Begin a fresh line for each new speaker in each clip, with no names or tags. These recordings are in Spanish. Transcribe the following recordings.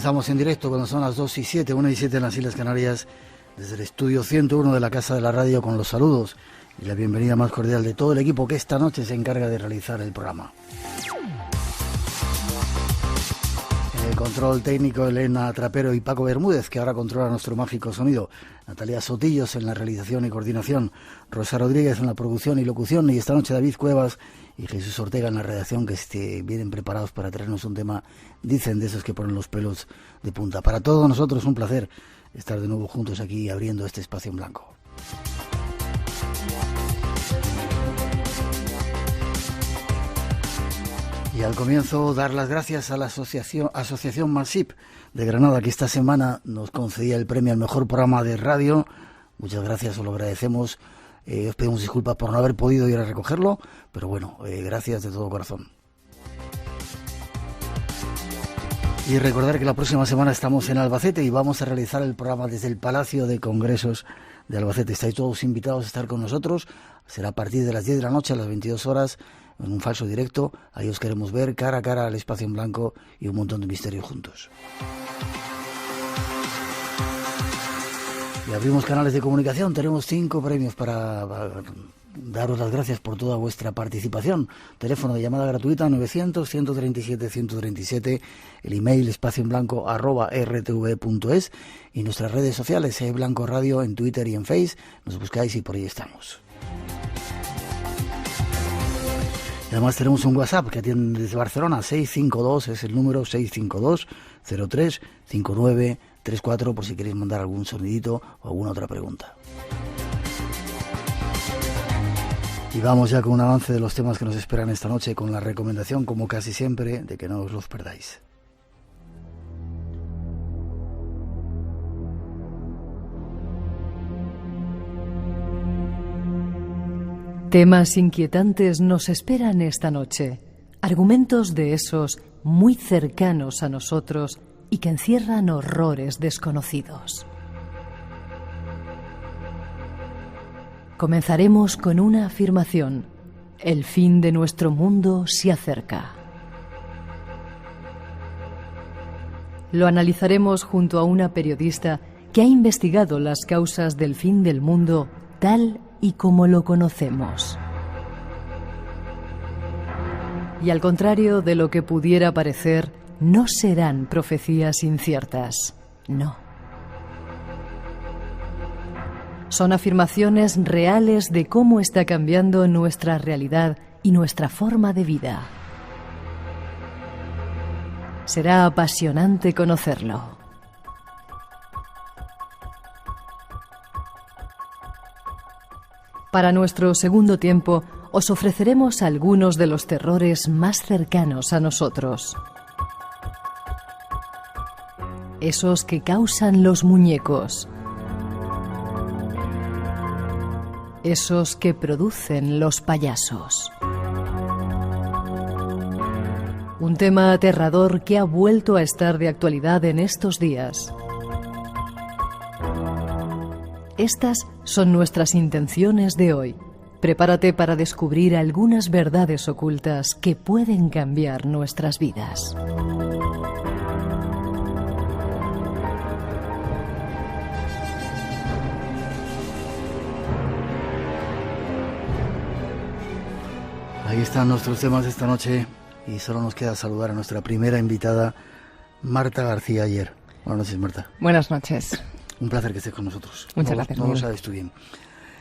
Estamos en directo cuando son las 2:07, 1:07 en las Islas Canarias, desde el estudio 101 de la Casa de la Radio, con los saludos y la bienvenida más cordial de todo el equipo que esta noche se encarga de realizar el programa. En el control técnico, Elena Trapero y Paco Bermúdez, que ahora controla nuestro mágico sonido. Natalia Sotillos en la realización y coordinación. Rosa Rodríguez en la producción y locución. Y esta noche David Cuevas y Jesús Ortega en la redacción, que vienen preparados para traernos un tema, dicen, de esos que ponen los pelos de punta. Para todos nosotros un placer estar de nuevo juntos aquí abriendo este espacio en blanco. Y al comienzo dar las gracias a la Asociación Marsip de Granada, que esta semana nos concedía el premio al mejor programa de radio. Muchas gracias, os lo agradecemos. Os pedimos disculpas por no haber podido ir a recogerlo, pero bueno, gracias de todo corazón. Y recordar que la próxima semana estamos en Albacete y vamos a realizar el programa desde el Palacio de Congresos de Albacete. Estáis todos invitados a estar con nosotros. Será a partir de las 10 de la noche a las 22 horas en un falso directo. Ahí os queremos ver cara a cara al espacio en blanco y un montón de misterios juntos. Y abrimos canales de comunicación. Tenemos 5 premios para daros las gracias por toda vuestra participación. Teléfono de llamada gratuita 900-137-137, el email espacioenblanco@rtv.es y nuestras redes sociales, Blanco Radio en Twitter y en Face. Nos buscáis y por ahí estamos. Y además tenemos un WhatsApp que atiende desde Barcelona, 652, es el número 652-03-5934, por si queréis mandar algún sonidito o alguna otra pregunta. Y vamos ya con un avance de los temas que nos esperan esta noche, con la recomendación, como casi siempre, de que no os los perdáis.
Temas inquietantes nos esperan esta noche. Argumentos de esos muy cercanos a nosotros y que encierran horrores desconocidos. Comenzaremos con una afirmación. El fin de nuestro mundo se acerca. Lo analizaremos junto a una periodista que ha investigado las causas del fin del mundo tal y como lo conocemos. Y al contrario de lo que pudiera parecer, no serán profecías inciertas, no. Son afirmaciones reales de cómo está cambiando nuestra realidad y nuestra forma de vida. Será apasionante conocerlo. Para nuestro segundo tiempo, os ofreceremos algunos de los terrores más cercanos a nosotros. Esos que causan los muñecos. Esos que producen los payasos. Un tema aterrador que ha vuelto a estar de actualidad en estos días. Estas son nuestras intenciones de hoy. Prepárate para descubrir algunas verdades ocultas que pueden cambiar nuestras vidas.
Ahí están nuestros temas de esta noche y solo nos queda saludar a nuestra primera invitada, Marta García Ayer. Buenas noches, Marta.
Buenas noches.
Un placer que estés con nosotros.
Muchas gracias.
No lo sabes tú bien.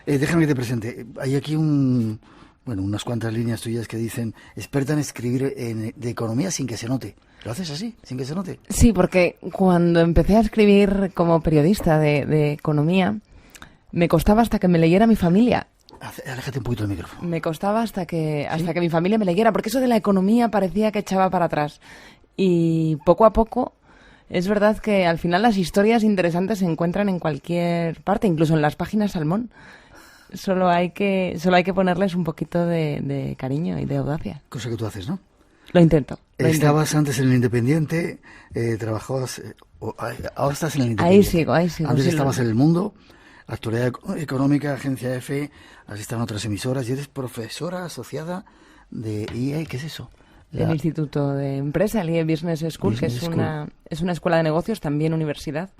Déjame que te presente. Hay aquí unas cuantas líneas tuyas que dicen experta en escribir de economía sin que se note. ¿Lo haces así, sin que se note?
Sí, porque cuando empecé a escribir como periodista de economía, me costaba hasta que me leyera mi familia.
Aléjate un poquito del micrófono.
Me costaba hasta que mi familia me leyera, porque eso de la economía parecía que echaba para atrás. Y poco a poco, es verdad que al final las historias interesantes se encuentran en cualquier parte, incluso en las páginas Salmón. Solo hay que ponerles un poquito de cariño y de audacia.
Cosa que tú haces, ¿no?
Lo intento.
Estabas antes en El Independiente, trabajabas... ahora estás en El Independiente.
Ahí sigo.
Antes estabas en El Mundo, Actualidad Económica, Agencia EFE, has estado en otras emisoras y eres profesora asociada de IE. ¿Qué es eso?
El Instituto de Empresa, el IE Business School, que es una escuela de negocios, también universidad,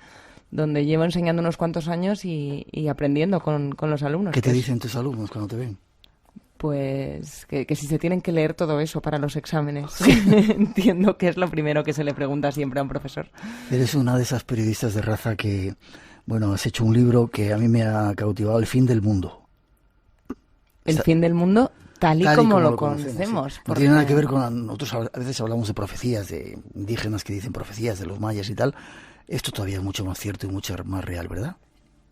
donde llevo enseñando unos cuantos años y aprendiendo con los alumnos.
¿Qué te dicen tus alumnos cuando te ven?
Pues que si se tienen que leer todo eso para los exámenes. Entiendo que es lo primero que se le pregunta siempre a un profesor.
Eres una de esas periodistas de raza que, bueno, has hecho un libro que a mí me ha cautivado, El fin del mundo.
El fin del mundo tal y como lo conocemos.
Sí. No tiene nada que ver con... Nosotros a veces hablamos de profecías, de indígenas que dicen profecías, de los mayas y tal. Esto todavía es mucho más cierto y mucho más real, ¿verdad?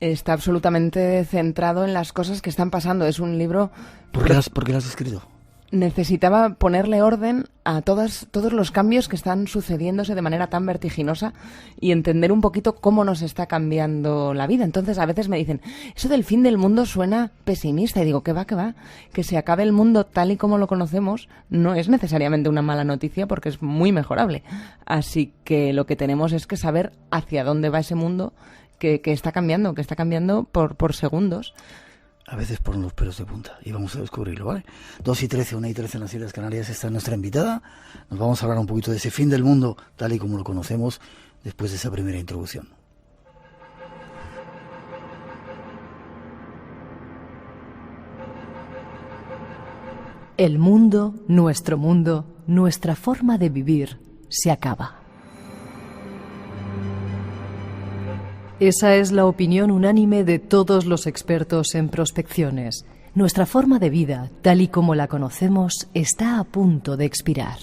Está absolutamente centrado en las cosas que están pasando. Es un libro...
¿Por qué lo has escrito?
Necesitaba ponerle orden a todos los cambios que están sucediéndose de manera tan vertiginosa y entender un poquito cómo nos está cambiando la vida. Entonces, a veces me dicen, eso del fin del mundo suena pesimista. Y digo, ¿qué va? Que se acabe el mundo tal y como lo conocemos no es necesariamente una mala noticia porque es muy mejorable. Así que lo que tenemos es que saber hacia dónde va ese mundo que está cambiando por segundos.
A veces ponen los pelos de punta y vamos a descubrirlo, ¿vale? 2:13, 1:13 en las Islas Canarias está nuestra invitada. Nos vamos a hablar un poquito de ese fin del mundo tal y como lo conocemos después de esa primera introducción.
El mundo, nuestra forma de vivir se acaba. Esa es la opinión unánime de todos los expertos en prospecciones. Nuestra forma de vida, tal y como la conocemos, está a punto de expirar.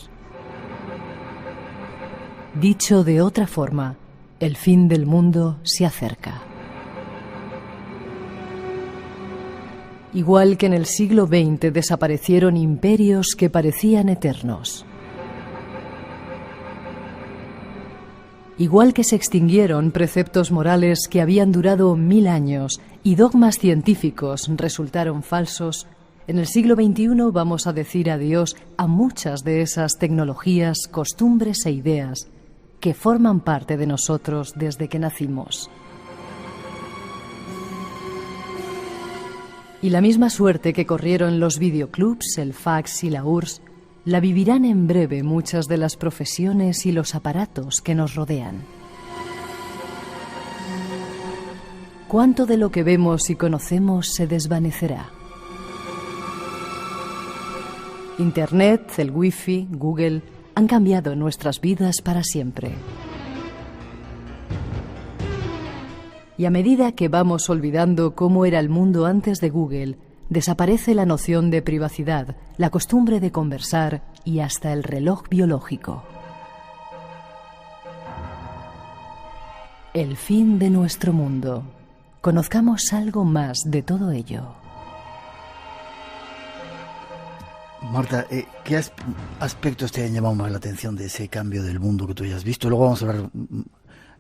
Dicho de otra forma, el fin del mundo se acerca. Igual que en el siglo XX desaparecieron imperios que parecían eternos. Igual que se extinguieron preceptos morales que habían durado 1000 años y dogmas científicos resultaron falsos, en el siglo XXI vamos a decir adiós a muchas de esas tecnologías, costumbres e ideas que forman parte de nosotros desde que nacimos. Y la misma suerte que corrieron los videoclubs, el fax y la URSS, la vivirán en breve muchas de las profesiones y los aparatos que nos rodean. ¿Cuánto de lo que vemos y conocemos se desvanecerá? Internet, el Wi-Fi, Google han cambiado nuestras vidas para siempre. Y a medida que vamos olvidando cómo era el mundo antes de Google, desaparece la noción de privacidad, la costumbre de conversar y hasta el reloj biológico. El fin de nuestro mundo. Conozcamos algo más de todo ello.
Marta, ¿qué aspectos te han llamado más la atención de ese cambio del mundo que tú ya has visto? Luego vamos a hablar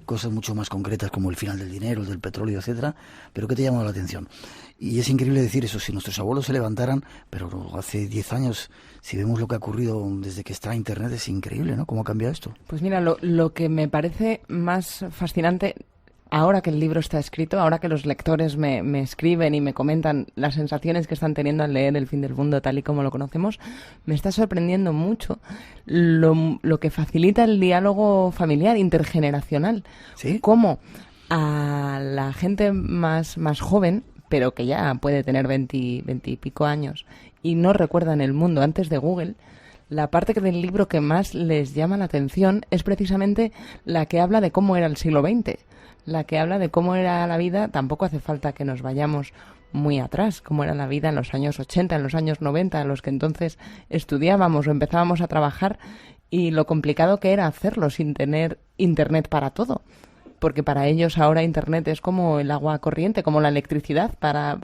cosas mucho más concretas como el final del dinero, el del petróleo, etcétera, pero ¿qué te ha llamado la atención? Y es increíble decir eso, si nuestros abuelos se levantaran, pero hace 10 años, si vemos lo que ha ocurrido desde que está Internet, es increíble, ¿no? ¿Cómo ha cambiado esto?
Pues mira, lo que me parece más fascinante, ahora que el libro está escrito, ahora que los lectores me escriben y me comentan las sensaciones que están teniendo al leer El fin del mundo tal y como lo conocemos, me está sorprendiendo mucho lo que facilita el diálogo familiar, intergeneracional.
¿Sí?
Cómo a la gente más joven, pero que ya puede tener 20 y pico años y no recuerdan el mundo antes de Google, la parte del libro que más les llama la atención es precisamente la que habla de cómo era el siglo XX. La que habla de cómo era la vida, tampoco hace falta que nos vayamos muy atrás, cómo era la vida en los años 80, en los años 90, en los que entonces estudiábamos o empezábamos a trabajar y lo complicado que era hacerlo sin tener Internet para todo. Porque para ellos ahora Internet es como el agua corriente, como la electricidad para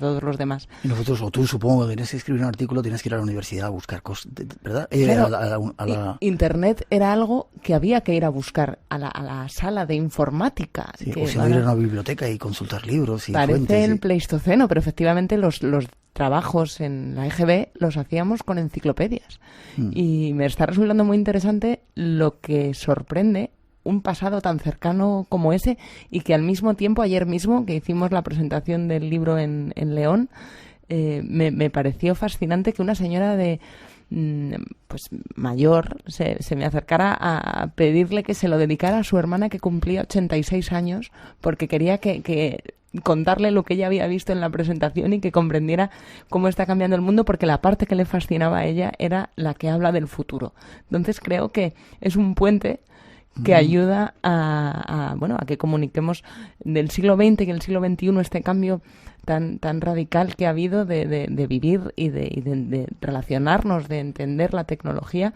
todos los demás.
Y nosotros, o tú supongo, tienes que escribir un artículo, tienes que ir a la universidad a buscar cosas, ¿verdad?
Claro, Internet era algo que había que ir a buscar a la sala de informática.
Sí,
que
o si no, ir a una biblioteca y consultar libros y
parece
fuentes.
El Pleistoceno, pero efectivamente los trabajos en la EGB los hacíamos con enciclopedias. Y me está resultando muy interesante lo que sorprende un pasado tan cercano como ese y que al mismo tiempo, ayer mismo, que hicimos la presentación del libro en León, me pareció fascinante que una señora de pues mayor se me acercara a pedirle que se lo dedicara a su hermana que cumplía 86 años porque quería que contarle lo que ella había visto en la presentación y que comprendiera cómo está cambiando el mundo, porque la parte que le fascinaba a ella era la que habla del futuro. Entonces creo que es un puente que ayuda a que comuniquemos del siglo XX y el siglo XXI este cambio tan radical que ha habido de vivir y de relacionarnos, de entender la tecnología,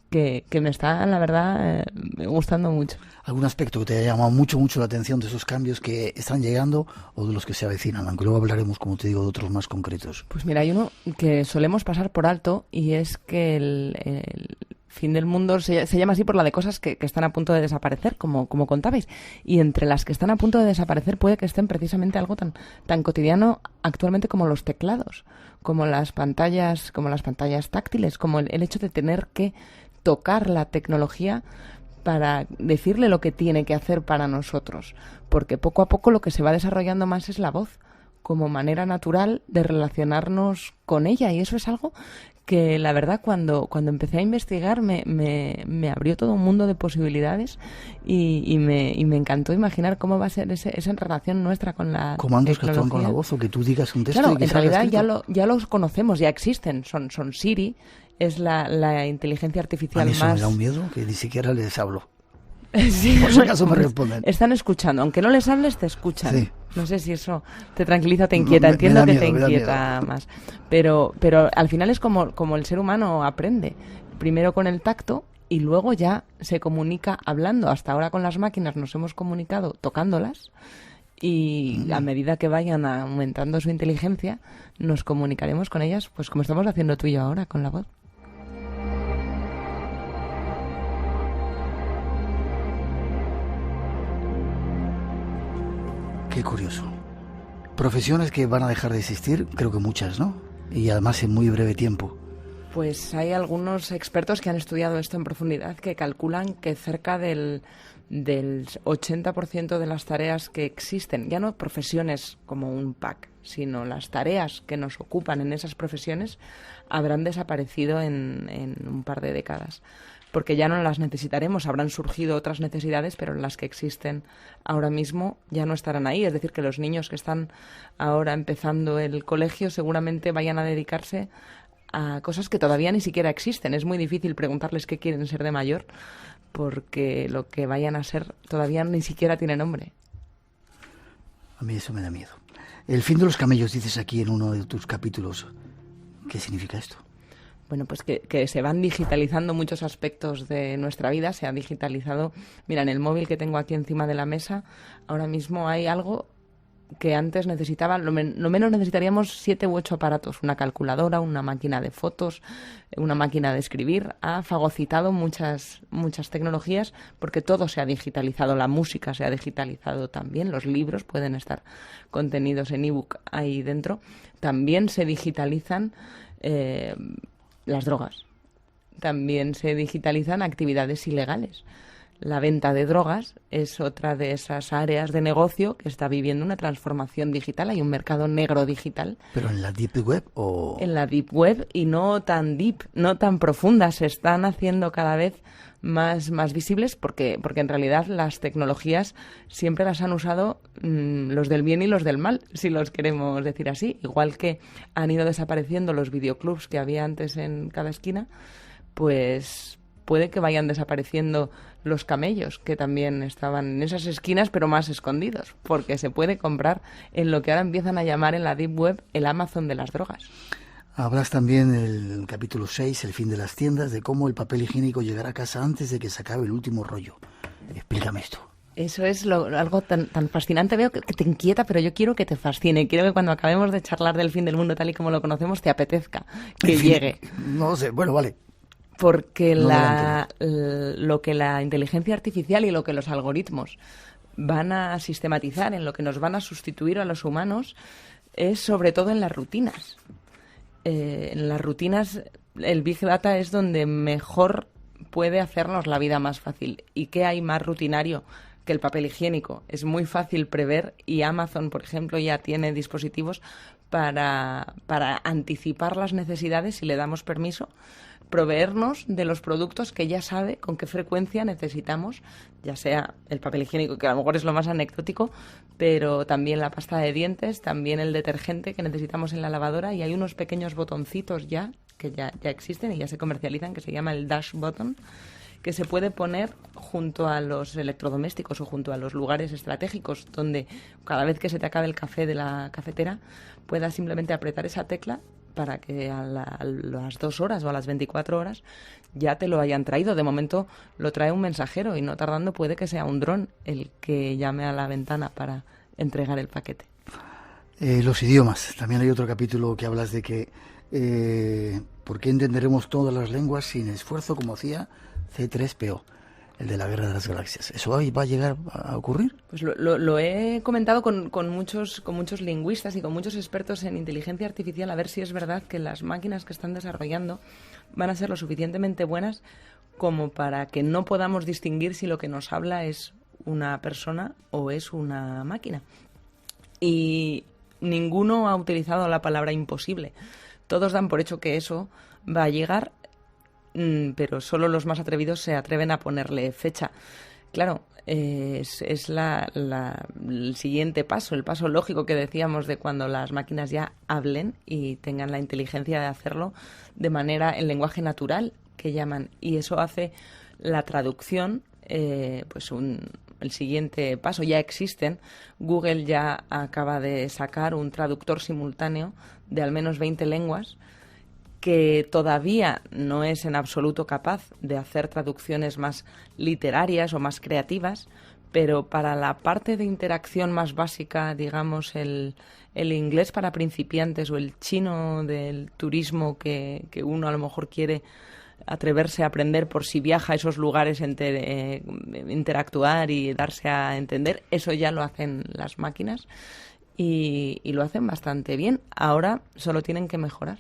que me está, la verdad, gustando mucho.
¿Algún aspecto que te haya llamado mucho la atención de esos cambios que están llegando o de los que se avecinan? Aunque luego hablaremos, como te digo, de otros más concretos.
Pues mira, hay uno que solemos pasar por alto y es que el fin del mundo se llama así por la de cosas que están a punto de desaparecer, como contabais. Y entre las que están a punto de desaparecer puede que estén precisamente algo tan cotidiano actualmente como los teclados, como las pantallas táctiles, como el hecho de tener que tocar la tecnología para decirle lo que tiene que hacer para nosotros, porque poco a poco lo que se va desarrollando más es la voz como manera natural de relacionarnos con ella, y eso es algo que la verdad cuando empecé a investigar me abrió todo un mundo de posibilidades y me encantó imaginar cómo va a ser esa relación nuestra con la
comandos
tecnología.
Que actúan con la voz o que tú digas un texto.
Claro,
y que
en realidad
escrito.
ya los conocemos, ya existen, son Siri, es la inteligencia artificial
a mí eso
más...
me da un miedo que ni siquiera les hablo.
Sí,
por si acaso me responden.
Están escuchando, aunque no les hables, te escuchan.
Sí.
No sé si eso te tranquiliza o te inquieta. Entiendo que te inquieta más. Pero al final es como el ser humano aprende. Primero con el tacto y luego ya se comunica hablando. Hasta ahora con las máquinas nos hemos comunicado tocándolas y a medida que vayan aumentando su inteligencia nos comunicaremos con ellas, pues como estamos haciendo tú y yo ahora con la voz.
Qué curioso. Profesiones que van a dejar de existir, creo que muchas, ¿no? Y además en muy breve tiempo.
Pues hay algunos expertos que han estudiado esto en profundidad que calculan que cerca del 80% de las tareas que existen, ya no profesiones como un pack, sino las tareas que nos ocupan en esas profesiones, habrán desaparecido en un par de décadas. Porque ya no las necesitaremos, habrán surgido otras necesidades, pero las que existen ahora mismo ya no estarán ahí. Es decir, que los niños que están ahora empezando el colegio seguramente vayan a dedicarse a cosas que todavía ni siquiera existen. Es muy difícil preguntarles qué quieren ser de mayor, porque lo que vayan a ser todavía ni siquiera tiene nombre.
A mí eso me da miedo. El fin de los camellos, dices aquí en uno de tus capítulos. ¿Qué significa esto?
Bueno, pues que se van digitalizando muchos aspectos de nuestra vida. Se ha digitalizado... Mira, en el móvil que tengo aquí encima de la mesa, ahora mismo hay algo que antes necesitaba, lo menos necesitaríamos 7 u 8 aparatos. Una calculadora, una máquina de fotos, una máquina de escribir. Ha fagocitado muchas tecnologías porque todo se ha digitalizado. La música se ha digitalizado también. Los libros pueden estar contenidos en ebook ahí dentro. También se digitalizan... las drogas. También se digitalizan actividades ilegales. La venta de drogas es otra de esas áreas de negocio que está viviendo una transformación digital. Hay un mercado negro digital.
¿Pero en la deep web o...?
En la deep web, y no tan deep, no tan profundas. Se están haciendo cada vez más visibles porque en realidad las tecnologías siempre las han usado los del bien y los del mal, si los queremos decir así. Igual que han ido desapareciendo los videoclubs que había antes en cada esquina, pues puede que vayan desapareciendo los camellos, que también estaban en esas esquinas, pero más escondidos, porque se puede comprar en lo que ahora empiezan a llamar en la deep web el Amazon de las drogas.
Hablas también en el capítulo 6, el fin de las tiendas, de cómo el papel higiénico llegará a casa antes de que se acabe el último rollo. Explícame esto.
Eso es algo tan fascinante. Veo que te inquieta, pero yo quiero que te fascine. Quiero que cuando acabemos de charlar del fin del mundo tal y como lo conocemos, te apetezca que llegue.
No sé, bueno, vale.
Porque lo que la inteligencia artificial y lo que los algoritmos van a sistematizar, en lo que nos van a sustituir a los humanos, es sobre todo en las rutinas. En las rutinas el Big Data es donde mejor puede hacernos la vida más fácil. ¿Y qué hay más rutinario que el papel higiénico? Es muy fácil prever, y Amazon, por ejemplo, ya tiene dispositivos para anticipar las necesidades, si le damos permiso, proveernos de los productos que ya sabe con qué frecuencia necesitamos, ya sea el papel higiénico, que a lo mejor es lo más anecdótico, pero también la pasta de dientes, también el detergente que necesitamos en la lavadora, y hay unos pequeños botoncitos que ya existen y ya se comercializan, que se llama el Dash Button, que se puede poner junto a los electrodomésticos o junto a los lugares estratégicos, donde cada vez que se te acabe el café de la cafetera puedas simplemente apretar esa tecla para que a las 2 horas o a las 24 horas ya te lo hayan traído. De momento lo trae un mensajero y no tardando puede que sea un dron el que llame a la ventana para entregar el paquete.
Los idiomas. También hay otro capítulo que hablas de que ¿por qué entenderemos todas las lenguas sin esfuerzo, como hacía C3PO, el de la Guerra de las Galaxias? ¿Eso va a llegar a ocurrir?
Pues lo he comentado con muchos lingüistas y con muchos expertos en inteligencia artificial, a ver si es verdad que las máquinas que están desarrollando van a ser lo suficientemente buenas como para que no podamos distinguir si lo que nos habla es una persona o es una máquina. Y ninguno ha utilizado la palabra imposible. Todos dan por hecho que eso va a llegar, pero solo los más atrevidos se atreven a ponerle fecha. Claro, es el siguiente paso, el paso lógico que decíamos de cuando las máquinas ya hablen y tengan la inteligencia de hacerlo de manera, en lenguaje natural, que llaman. Y eso hace la traducción, el siguiente paso. Ya existen. Google ya acaba de sacar un traductor simultáneo de al menos 20 lenguas, que todavía no es en absoluto capaz de hacer traducciones más literarias o más creativas, pero para la parte de interacción más básica, digamos, el inglés para principiantes o el chino del turismo que uno a lo mejor quiere atreverse a aprender por si viaja a esos lugares, interactuar y darse a entender, eso ya lo hacen las máquinas y lo hacen bastante bien. Ahora solo tienen que mejorar.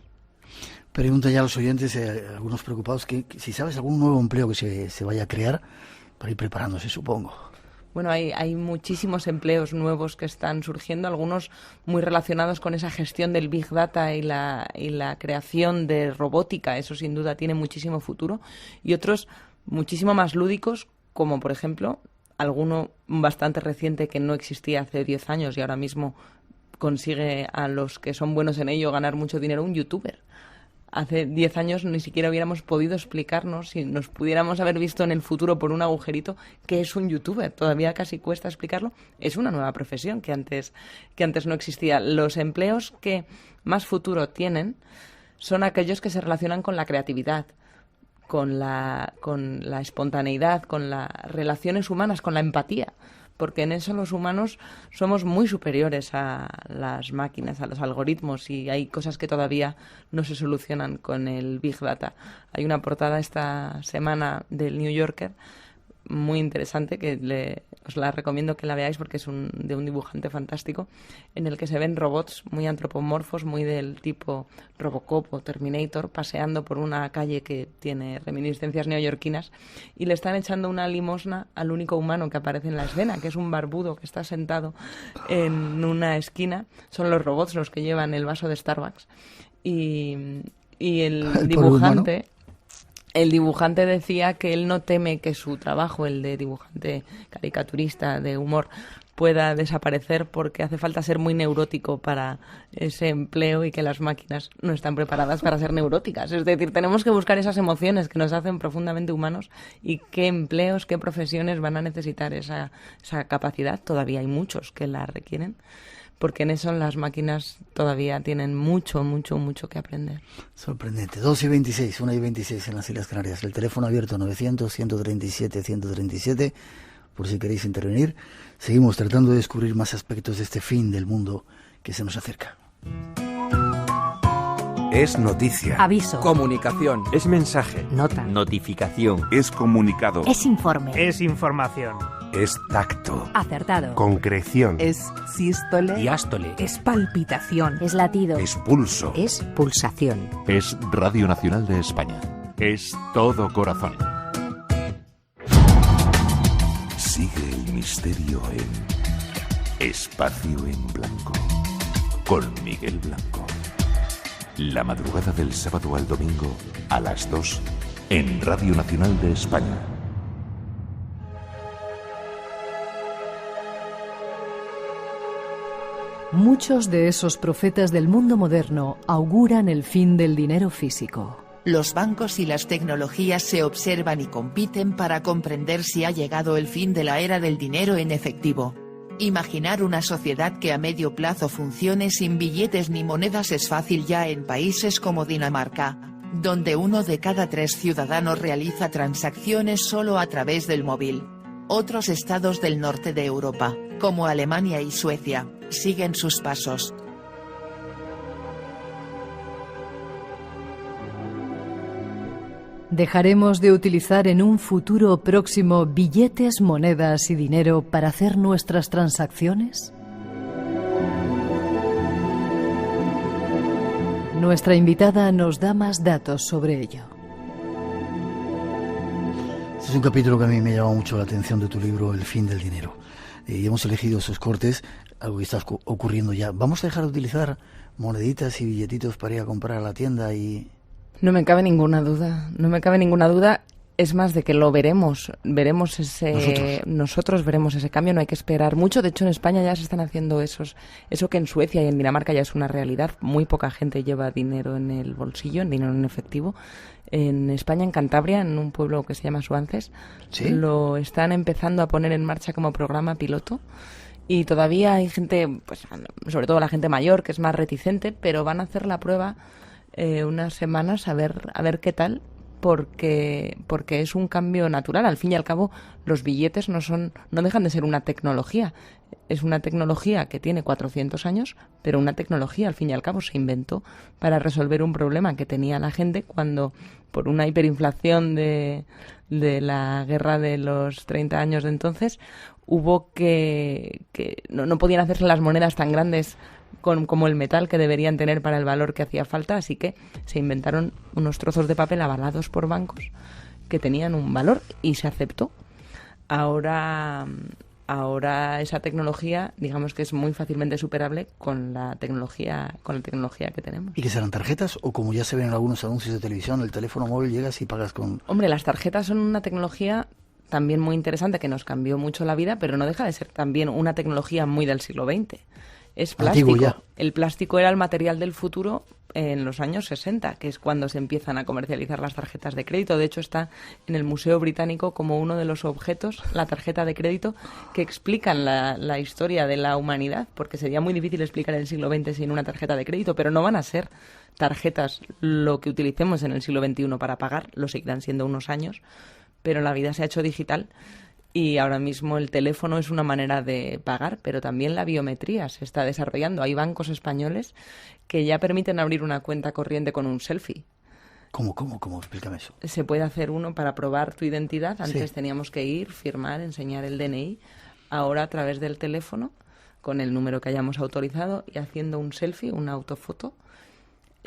Pregunta ya a los oyentes, algunos preocupados, que si sabes algún nuevo empleo que se vaya a crear para ir preparándose, supongo.
Bueno, hay muchísimos empleos nuevos que están surgiendo, algunos muy relacionados con esa gestión del Big Data y la creación de robótica. Eso sin duda tiene muchísimo futuro. Y otros muchísimo más lúdicos, como por ejemplo, alguno bastante reciente que no existía hace 10 años y ahora mismo consigue a los que son buenos en ello ganar mucho dinero, un youtuber. Hace 10 años ni siquiera hubiéramos podido explicarnos, si nos pudiéramos haber visto en el futuro por un agujerito, qué es un youtuber. Todavía casi cuesta explicarlo. Es una nueva profesión que antes no existía. Los empleos que más futuro tienen son aquellos que se relacionan con la creatividad, con la espontaneidad, con las relaciones humanas, con la empatía. Porque en eso los humanos somos muy superiores a las máquinas, a los algoritmos, y hay cosas que todavía no se solucionan con el Big Data. Hay una portada esta semana del New Yorker muy interesante, que os la recomiendo que la veáis porque es de un dibujante fantástico, en el que se ven robots muy antropomorfos, muy del tipo Robocop o Terminator, paseando por una calle que tiene reminiscencias neoyorquinas, y le están echando una limosna al único humano que aparece en la escena, que es un barbudo que está sentado en una esquina. Son los robots los que llevan el vaso de Starbucks. Y el dibujante... El dibujante decía que él no teme que su trabajo, el de dibujante caricaturista de humor, pueda desaparecer porque hace falta ser muy neurótico para ese empleo y que las máquinas no están preparadas para ser neuróticas. Es decir, tenemos que buscar esas emociones que nos hacen profundamente humanos y qué empleos, qué profesiones van a necesitar esa capacidad. Todavía hay muchos que la requieren, porque en eso las máquinas todavía tienen mucho que aprender.
Sorprendente. 2:26, 1:26 en las Islas Canarias. El teléfono abierto 900-137-137, por si queréis intervenir. Seguimos tratando de descubrir más aspectos de este fin del mundo que se nos acerca.
Es noticia.
Aviso.
Comunicación.
Es mensaje.
Nota.
Notificación.
Es comunicado.
Es informe.
Es información.
Es tacto.
Acertado.
Concreción.
Es sístole.
Diástole.
Es palpitación. Es latido.
Es pulso.
Es pulsación.
Es Radio Nacional de España. Es todo corazón.
Sigue el misterio en Espacio en Blanco con Miguel Blanco. La madrugada del sábado al domingo a las 2 en Radio Nacional de España.
Muchos de esos profetas del mundo moderno auguran el fin del dinero físico.
Los bancos y las tecnologías se observan y compiten para comprender si ha llegado el fin de la era del dinero en efectivo. Imaginar una sociedad que a medio plazo funcione sin billetes ni monedas es fácil ya en países como Dinamarca, donde 1 de cada 3 ciudadanos realiza transacciones solo a través del móvil. Otros estados del norte de Europa, como Alemania y Suecia, siguen sus pasos.
¿Dejaremos de utilizar en un futuro próximo billetes, monedas y dinero para hacer nuestras transacciones? Nuestra invitada nos da más datos sobre ello.
Este es un capítulo que a mí me llama mucho la atención de tu libro, El fin del dinero. Y hemos elegido esos cortes, algo que está ocurriendo ya. ¿Vamos a dejar de utilizar moneditas y billetitos para ir a comprar a la tienda y...?
No me cabe ninguna duda. Es más de que lo veremos. Nosotros veremos ese cambio, no hay que esperar mucho. De hecho, en España ya se están haciendo eso que en Suecia y en Dinamarca ya es una realidad. Muy poca gente lleva dinero en el bolsillo, dinero en efectivo. En España, en Cantabria, en un pueblo que se llama Suances, ¿sí?, lo están empezando a poner en marcha como programa piloto. Y todavía hay gente, pues sobre todo la gente mayor, que es más reticente, pero van a hacer la prueba unas semanas a ver qué tal, porque es un cambio natural. Al fin y al cabo, los billetes no dejan de ser una tecnología. Es una tecnología que tiene 400 años, pero una tecnología, al fin y al cabo, se inventó para resolver un problema que tenía la gente cuando, por una hiperinflación de la guerra de los 30 años de entonces, hubo que no podían hacerse las monedas tan grandes como el metal que deberían tener para el valor que hacía falta, así que se inventaron unos trozos de papel avalados por bancos que tenían un valor y se aceptó. Ahora esa tecnología, digamos que es muy fácilmente superable con la tecnología que tenemos.
¿Y que serán tarjetas o, como ya se ven en algunos anuncios de televisión, el teléfono móvil llegas y pagas con...?
Hombre, las tarjetas son una tecnología también muy interesante que nos cambió mucho la vida, pero no deja de ser también una tecnología muy del siglo XX. Es plástico. El plástico era el material del futuro en los años 60, que es cuando se empiezan a comercializar las tarjetas de crédito. De hecho, está en el Museo Británico como uno de los objetos, la tarjeta de crédito, que explican la historia de la humanidad, porque sería muy difícil explicar el siglo XX sin una tarjeta de crédito, pero no van a ser tarjetas lo que utilicemos en el siglo XXI para pagar, lo seguirán siendo unos años, pero la vida se ha hecho digital. Y ahora mismo el teléfono es una manera de pagar, pero también la biometría se está desarrollando. Hay bancos españoles que ya permiten abrir una cuenta corriente con un selfie.
¿Cómo? Explícame eso.
Se puede hacer uno para probar tu identidad. Antes
sí,
teníamos que ir, firmar, enseñar el DNI. Ahora, a través del teléfono, con el número que hayamos autorizado y haciendo un selfie, una autofoto,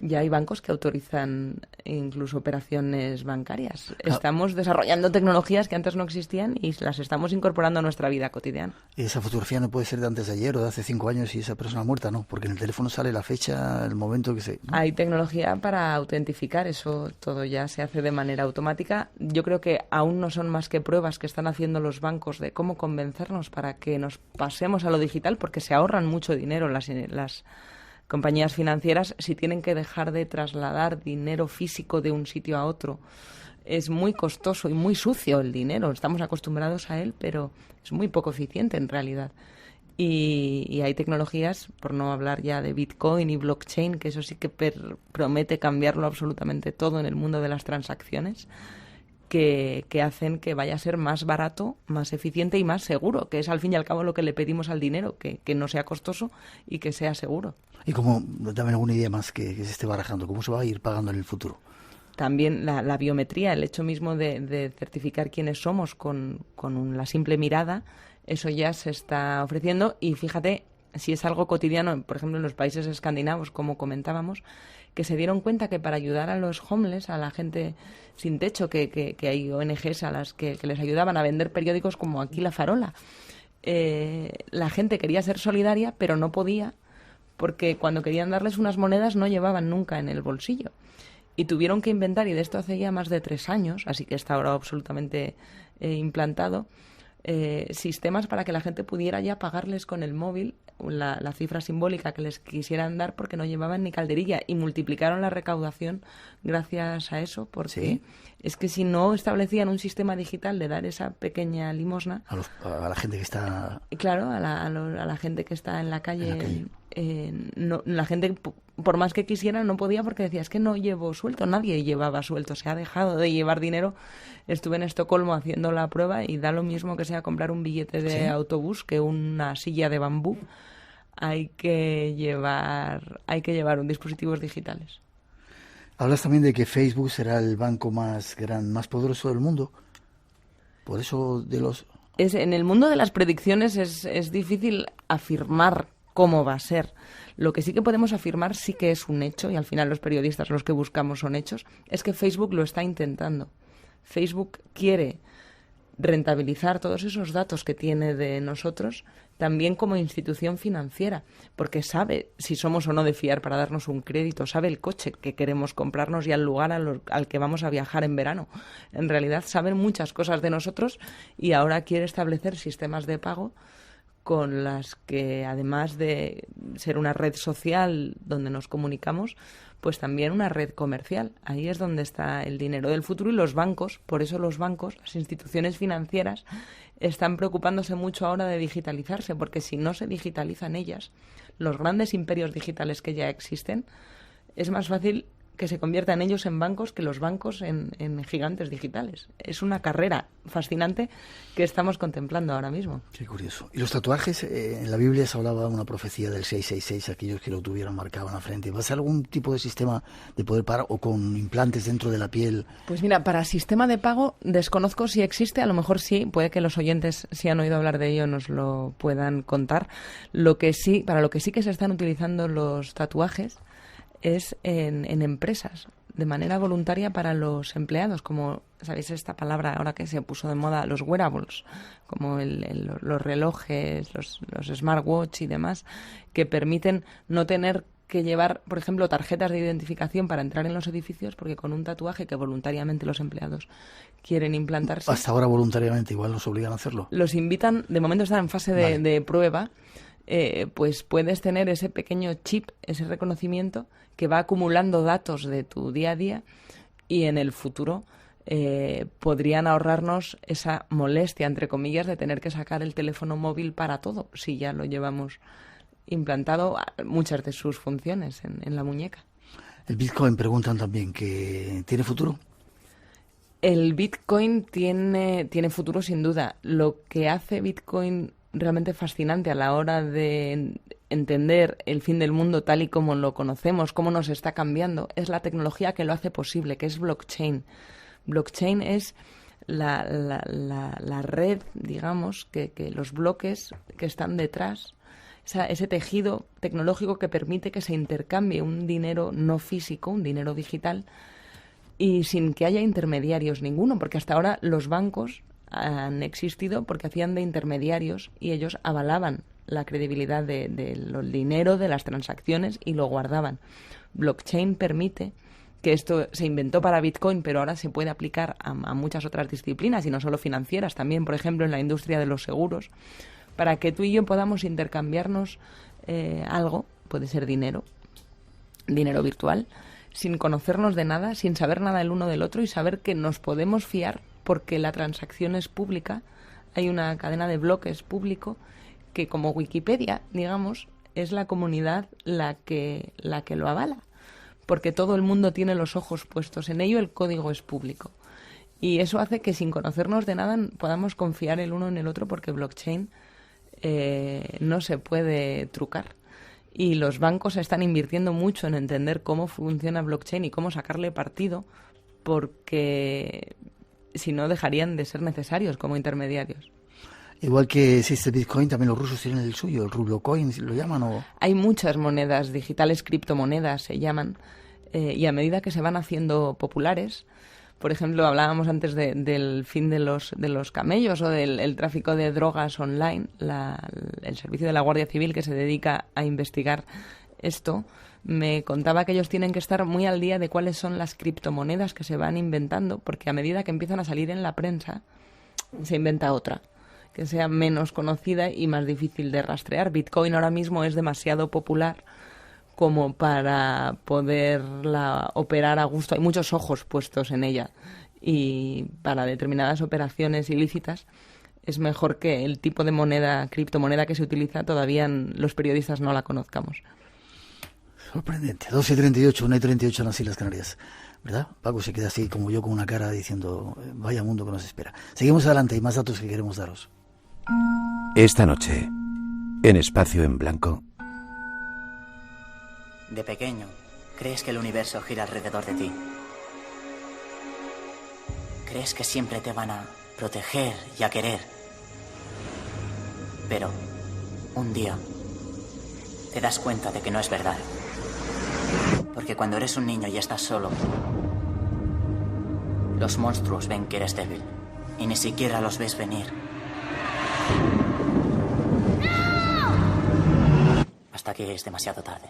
ya hay bancos que autorizan incluso operaciones bancarias. Estamos desarrollando tecnologías que antes no existían y las estamos incorporando a nuestra vida cotidiana.
Y esa fotografía no puede ser de antes de ayer o de hace 5 años y esa persona muerta, ¿no? Porque en el teléfono sale la fecha, el momento que se... ¿no?
Hay tecnología para autentificar, eso todo ya se hace de manera automática. Yo creo que aún no son más que pruebas que están haciendo los bancos de cómo convencernos para que nos pasemos a lo digital, porque se ahorran mucho dinero las compañías financieras si tienen que dejar de trasladar dinero físico de un sitio a otro. Es muy costoso y muy sucio el dinero. Estamos acostumbrados a él, pero es muy poco eficiente en realidad. Y hay tecnologías, por no hablar ya de Bitcoin y blockchain, que eso sí que promete cambiarlo absolutamente todo en el mundo de las transacciones, que hacen que vaya a ser más barato, más eficiente y más seguro, que es al fin y al cabo lo que le pedimos al dinero, que no sea costoso y que sea seguro.
Y como, dame alguna idea más que se esté barajando, ¿cómo se va a ir pagando en el futuro?
También la biometría, el hecho mismo de certificar quiénes somos con la simple mirada, eso ya se está ofreciendo. Y fíjate, si es algo cotidiano, por ejemplo, en los países escandinavos, como comentábamos, que se dieron cuenta que para ayudar a los homeless, a la gente sin techo, que hay ONGs a las que les ayudaban a vender periódicos como aquí La Farola, la gente quería ser solidaria, pero no podía, porque cuando querían darles unas monedas no llevaban nunca en el bolsillo. Y tuvieron que inventar, y de esto hace ya más de 3 años, así que está ahora absolutamente implantado, sistemas para que la gente pudiera ya pagarles con el móvil la cifra simbólica que les quisieran dar, porque no llevaban ni calderilla, y multiplicaron la recaudación gracias a eso, porque es que si no establecían un sistema digital de dar esa pequeña limosna
a la gente que está...
Claro, a la gente que está en la calle. No, la gente, por más que quisiera, no podía, porque decía, es que no llevo suelto. Nadie llevaba suelto, se ha dejado de llevar dinero. Estuve en Estocolmo haciendo la prueba y da lo mismo que sea comprar un billete de autobús que una silla de bambú. Hay que llevar dispositivos digitales.
Hablas también de que Facebook será el banco más poderoso del mundo. Por eso
en el mundo de las predicciones es difícil afirmar cómo va a ser. Lo que sí que podemos afirmar, sí que es un hecho, y al final los periodistas los que buscamos son hechos, es que Facebook lo está intentando. Facebook quiere rentabilizar todos esos datos que tiene de nosotros, también como institución financiera, porque sabe si somos o no de fiar para darnos un crédito, sabe el coche que queremos comprarnos y al lugar al que vamos a viajar en verano. En realidad saben muchas cosas de nosotros y ahora quiere establecer sistemas de pago con las que, además de ser una red social donde nos comunicamos, pues también una red comercial. Ahí es donde está el dinero del futuro, y los bancos, por eso los bancos, las instituciones financieras, están preocupándose mucho ahora de digitalizarse, porque si no se digitalizan ellas, los grandes imperios digitales que ya existen, es más fácil que se conviertan ellos en bancos que los bancos en gigantes digitales. Es una carrera fascinante que estamos contemplando ahora mismo.
Qué curioso. ¿Y los tatuajes? En la Biblia se hablaba de una profecía del 666, aquellos que lo tuvieron marcado en la frente. ¿Va a ser algún tipo de sistema de poder pagar o con implantes dentro de la piel?
Pues mira, para sistema de pago desconozco si existe, a lo mejor sí, puede que los oyentes, si han oído hablar de ello, nos lo puedan contar. Para lo que sí que se están utilizando los tatuajes es en empresas, de manera voluntaria para los empleados, como, ¿sabéis esta palabra ahora que se puso de moda? Los wearables, como los relojes, los smartwatch y demás, que permiten no tener que llevar, por ejemplo, tarjetas de identificación para entrar en los edificios, porque con un tatuaje que voluntariamente los empleados quieren implantarse...
Hasta ahora voluntariamente, igual nos obligan a hacerlo.
Los invitan, de momento están en fase de prueba, pues puedes tener ese pequeño chip, ese reconocimiento que va acumulando datos de tu día a día, y en el futuro podrían ahorrarnos esa molestia, entre comillas, de tener que sacar el teléfono móvil para todo, si ya lo llevamos implantado muchas de sus funciones en la muñeca.
El Bitcoin, preguntan también, que ¿tiene futuro?
El Bitcoin tiene futuro sin duda. Lo que hace Bitcoin realmente fascinante a la hora de entender el fin del mundo tal y como lo conocemos, cómo nos está cambiando, es la tecnología que lo hace posible, que es blockchain. Blockchain es la red, digamos, que los bloques que están detrás, ese tejido tecnológico que permite que se intercambie un dinero no físico, un dinero digital, y sin que haya intermediarios ninguno, porque hasta ahora los bancos han existido porque hacían de intermediarios y ellos avalaban la credibilidad del dinero, de las transacciones, y lo guardaban. Blockchain permite, que esto se inventó para Bitcoin, pero ahora se puede aplicar a muchas otras disciplinas, y no solo financieras, también, por ejemplo, en la industria de los seguros, para que tú y yo podamos intercambiarnos algo, puede ser dinero virtual, sin conocernos de nada, sin saber nada el uno del otro, y saber que nos podemos fiar porque la transacción es pública. Hay una cadena de bloques público que, como Wikipedia, digamos, es la comunidad la que lo avala, porque todo el mundo tiene los ojos puestos en ello, el código es público. Y eso hace que, sin conocernos de nada, podamos confiar el uno en el otro, porque blockchain no se puede trucar. Y los bancos están invirtiendo mucho en entender cómo funciona blockchain y cómo sacarle partido, porque si no dejarían de ser necesarios como intermediarios.
Igual que existe Bitcoin, también los rusos tienen el suyo, el Rublocoin, ¿lo llaman? ¿O?
Hay muchas monedas digitales, criptomonedas se llaman, y a medida que se van haciendo populares, por ejemplo, hablábamos antes del fin de los camellos o del tráfico de drogas online, el servicio de la Guardia Civil, que se dedica a investigar esto, me contaba que ellos tienen que estar muy al día de cuáles son las criptomonedas que se van inventando, porque a medida que empiezan a salir en la prensa, se inventa otra que sea menos conocida y más difícil de rastrear. Bitcoin ahora mismo es demasiado popular como para poderla operar a gusto. Hay muchos ojos puestos en ella y para determinadas operaciones ilícitas es mejor que el tipo de moneda, criptomoneda que se utiliza, todavía los periodistas no la conozcamos.
Sorprendente. 2:38, 1:38 en las Islas Canarias. ¿Verdad? Paco se queda así como yo con una cara diciendo, vaya mundo que nos espera. Seguimos adelante, hay más datos que queremos daros.
Esta noche, en Espacio en Blanco.
De pequeño, crees que el universo gira alrededor de ti. Crees que siempre te van a proteger y a querer. Pero, un día, te das cuenta de que no es verdad. Porque cuando eres un niño y estás solo, los monstruos ven que eres débil y ni siquiera los ves venir. Hasta que es demasiado tarde.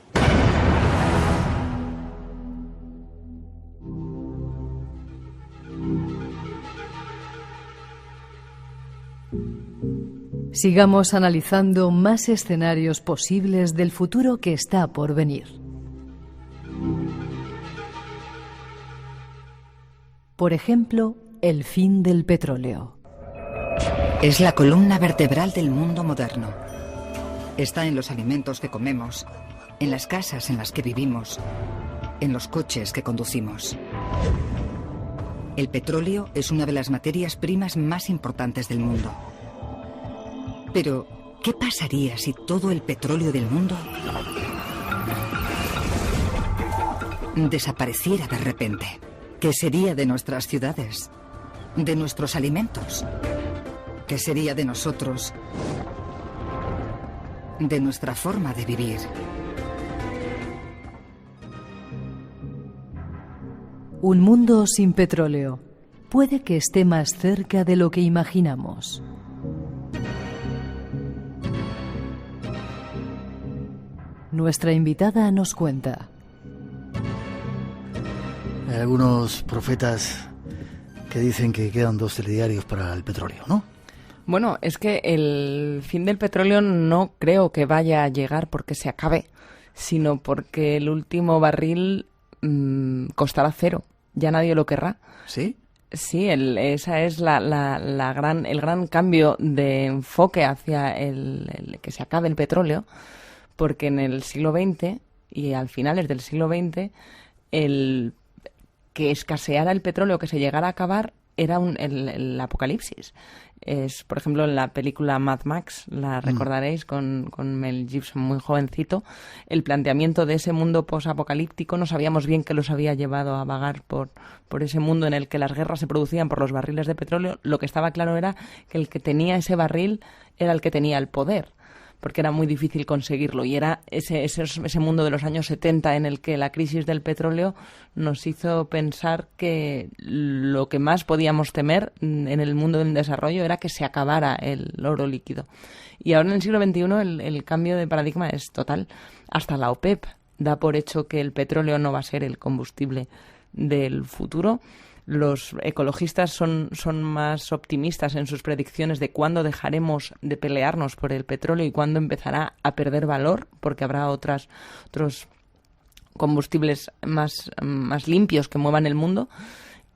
Sigamos analizando más escenarios posibles del futuro que está por venir. Por ejemplo, el fin del petróleo.
Es la columna vertebral del mundo moderno. Está en los alimentos que comemos, en las casas en las que vivimos, en los coches que conducimos. El petróleo es una de las materias primas más importantes del mundo. Pero, ¿qué pasaría si todo el petróleo del mundo desapareciera de repente? ¿Qué sería de nuestras ciudades? ¿De nuestros alimentos? ¿Qué sería de nosotros? ¿De nuestra forma de vivir?
Un mundo sin petróleo puede que esté más cerca de lo que imaginamos. Nuestra invitada nos cuenta.
Hay algunos profetas que dicen que quedan 2 telediarios para el petróleo, ¿no?
Bueno, es que el fin del petróleo no creo que vaya a llegar porque se acabe, sino porque el último barril costará 0. Ya nadie lo querrá.
¿Sí?
Sí, esa es el gran cambio de enfoque hacia el que se acabe el petróleo, porque en el siglo XX y al finales del siglo XX el que escaseara el petróleo, que se llegara a acabar, era el apocalipsis. Es, por ejemplo, en la película Mad Max, la recordaréis, con Mel Gibson muy jovencito, el planteamiento de ese mundo posapocalíptico. No sabíamos bien qué los había llevado a vagar por ese mundo en el que las guerras se producían por los barriles de petróleo. Lo que estaba claro era que el que tenía ese barril era el que tenía el poder, porque era muy difícil conseguirlo, y era ese mundo de los años 70 en el que la crisis del petróleo nos hizo pensar que lo que más podíamos temer en el mundo del desarrollo era que se acabara el oro líquido. Y ahora en el siglo XXI el cambio de paradigma es total. Hasta la OPEP da por hecho que el petróleo no va a ser el combustible del futuro. Los ecologistas son más optimistas en sus predicciones de cuándo dejaremos de pelearnos por el petróleo y cuándo empezará a perder valor, porque habrá otros combustibles más limpios que muevan el mundo.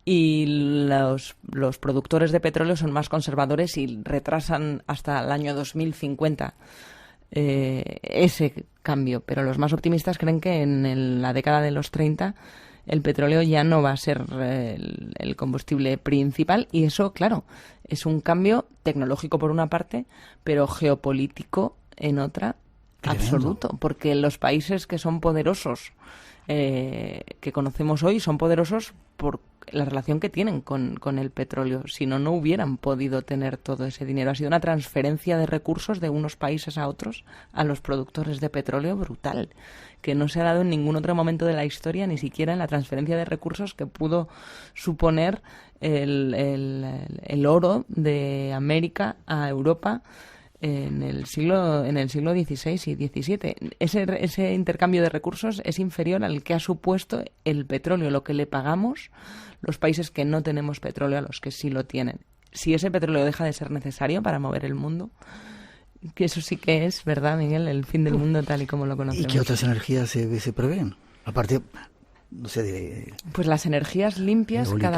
Y los productores de petróleo son más conservadores y retrasan hasta el año 2050 ese cambio. Pero los más optimistas creen que en la década de los 30 el petróleo ya no va a ser el combustible principal, y eso, claro, es un cambio tecnológico por una parte, pero geopolítico en otra, absoluto, porque los países que son poderosos, que conocemos hoy, son poderosos por la relación que tienen con el petróleo. Si no, no hubieran podido tener todo ese dinero. Ha sido una transferencia de recursos de unos países a otros, a los productores de petróleo, brutal, que no se ha dado en ningún otro momento de la historia, ni siquiera en la transferencia de recursos que pudo suponer el oro de América a Europa en el siglo XVI y XVII. Ese intercambio de recursos es inferior al que ha supuesto el petróleo, lo que le pagamos los países que no tenemos petróleo a los que sí lo tienen. Si ese petróleo deja de ser necesario para mover el mundo, que eso sí que es, ¿verdad, Miguel?, el fin del mundo tal y como lo conocemos.
¿Y qué otras energías se prevén? Aparte, no sé,
pues las energías limpias
eólicas,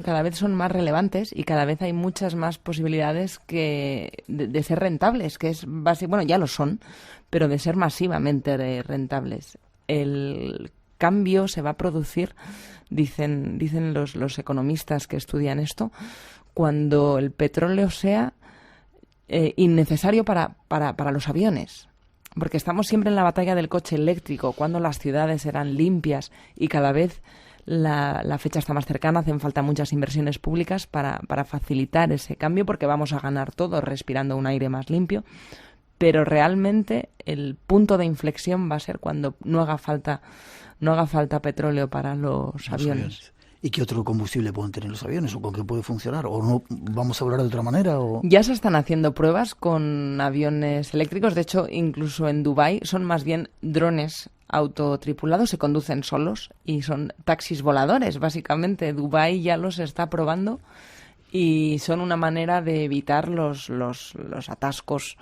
cada vez son más relevantes y cada vez hay muchas más posibilidades de ser rentables, que es bueno, ya lo son, pero de ser masivamente rentables. El cambio se va a producir, dicen los economistas que estudian esto, cuando el petróleo sea innecesario para los aviones. Porque estamos siempre en la batalla del coche eléctrico, cuando las ciudades eran limpias y cada vez la fecha está más cercana, hacen falta muchas inversiones públicas para facilitar ese cambio, porque vamos a ganar todos respirando un aire más limpio, pero realmente el punto de inflexión va a ser cuando no haga falta petróleo para los aviones.
¿Y qué otro combustible pueden tener los aviones? ¿O con qué puede funcionar? ¿O no vamos a hablar de otra manera? ¿O?
Ya se están haciendo pruebas con aviones eléctricos. De hecho, incluso en Dubái son más bien drones autotripulados, se conducen solos y son taxis voladores. Básicamente, Dubái ya los está probando y son una manera de evitar los atascos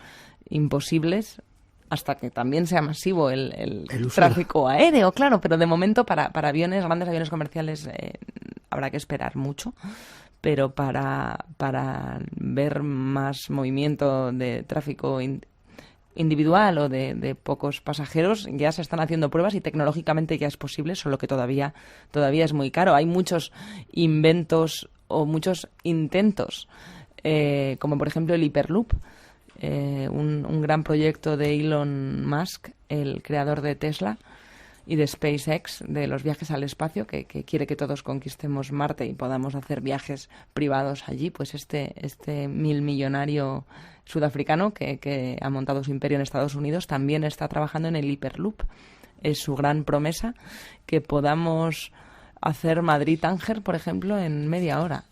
imposibles, hasta que también sea masivo el tráfico aéreo, claro, pero de momento para grandes aviones comerciales habrá que esperar mucho, pero para ver más movimiento de tráfico individual o de pocos pasajeros ya se están haciendo pruebas y tecnológicamente ya es posible, solo que todavía es muy caro. Hay muchos inventos o muchos intentos, como por ejemplo el Hyperloop, un gran proyecto de Elon Musk, el creador de Tesla y de SpaceX, de los viajes al espacio, que quiere que todos conquistemos Marte y podamos hacer viajes privados allí. Pues este millonario sudafricano que ha montado su imperio en Estados Unidos también está trabajando en el Hyperloop. Es su gran promesa que podamos hacer Madrid-Tánger, por ejemplo, en media hora.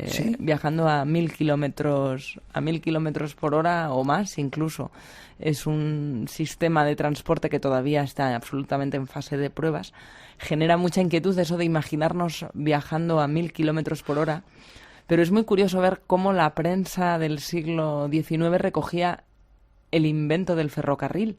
¿Sí? Viajando a 1.000 kilómetros por hora o más incluso. Es un sistema de transporte que todavía está absolutamente en fase de pruebas. Genera mucha inquietud eso de imaginarnos viajando a 1.000 kilómetros por hora, pero es muy curioso ver cómo la prensa del siglo XIX recogía el invento del ferrocarril.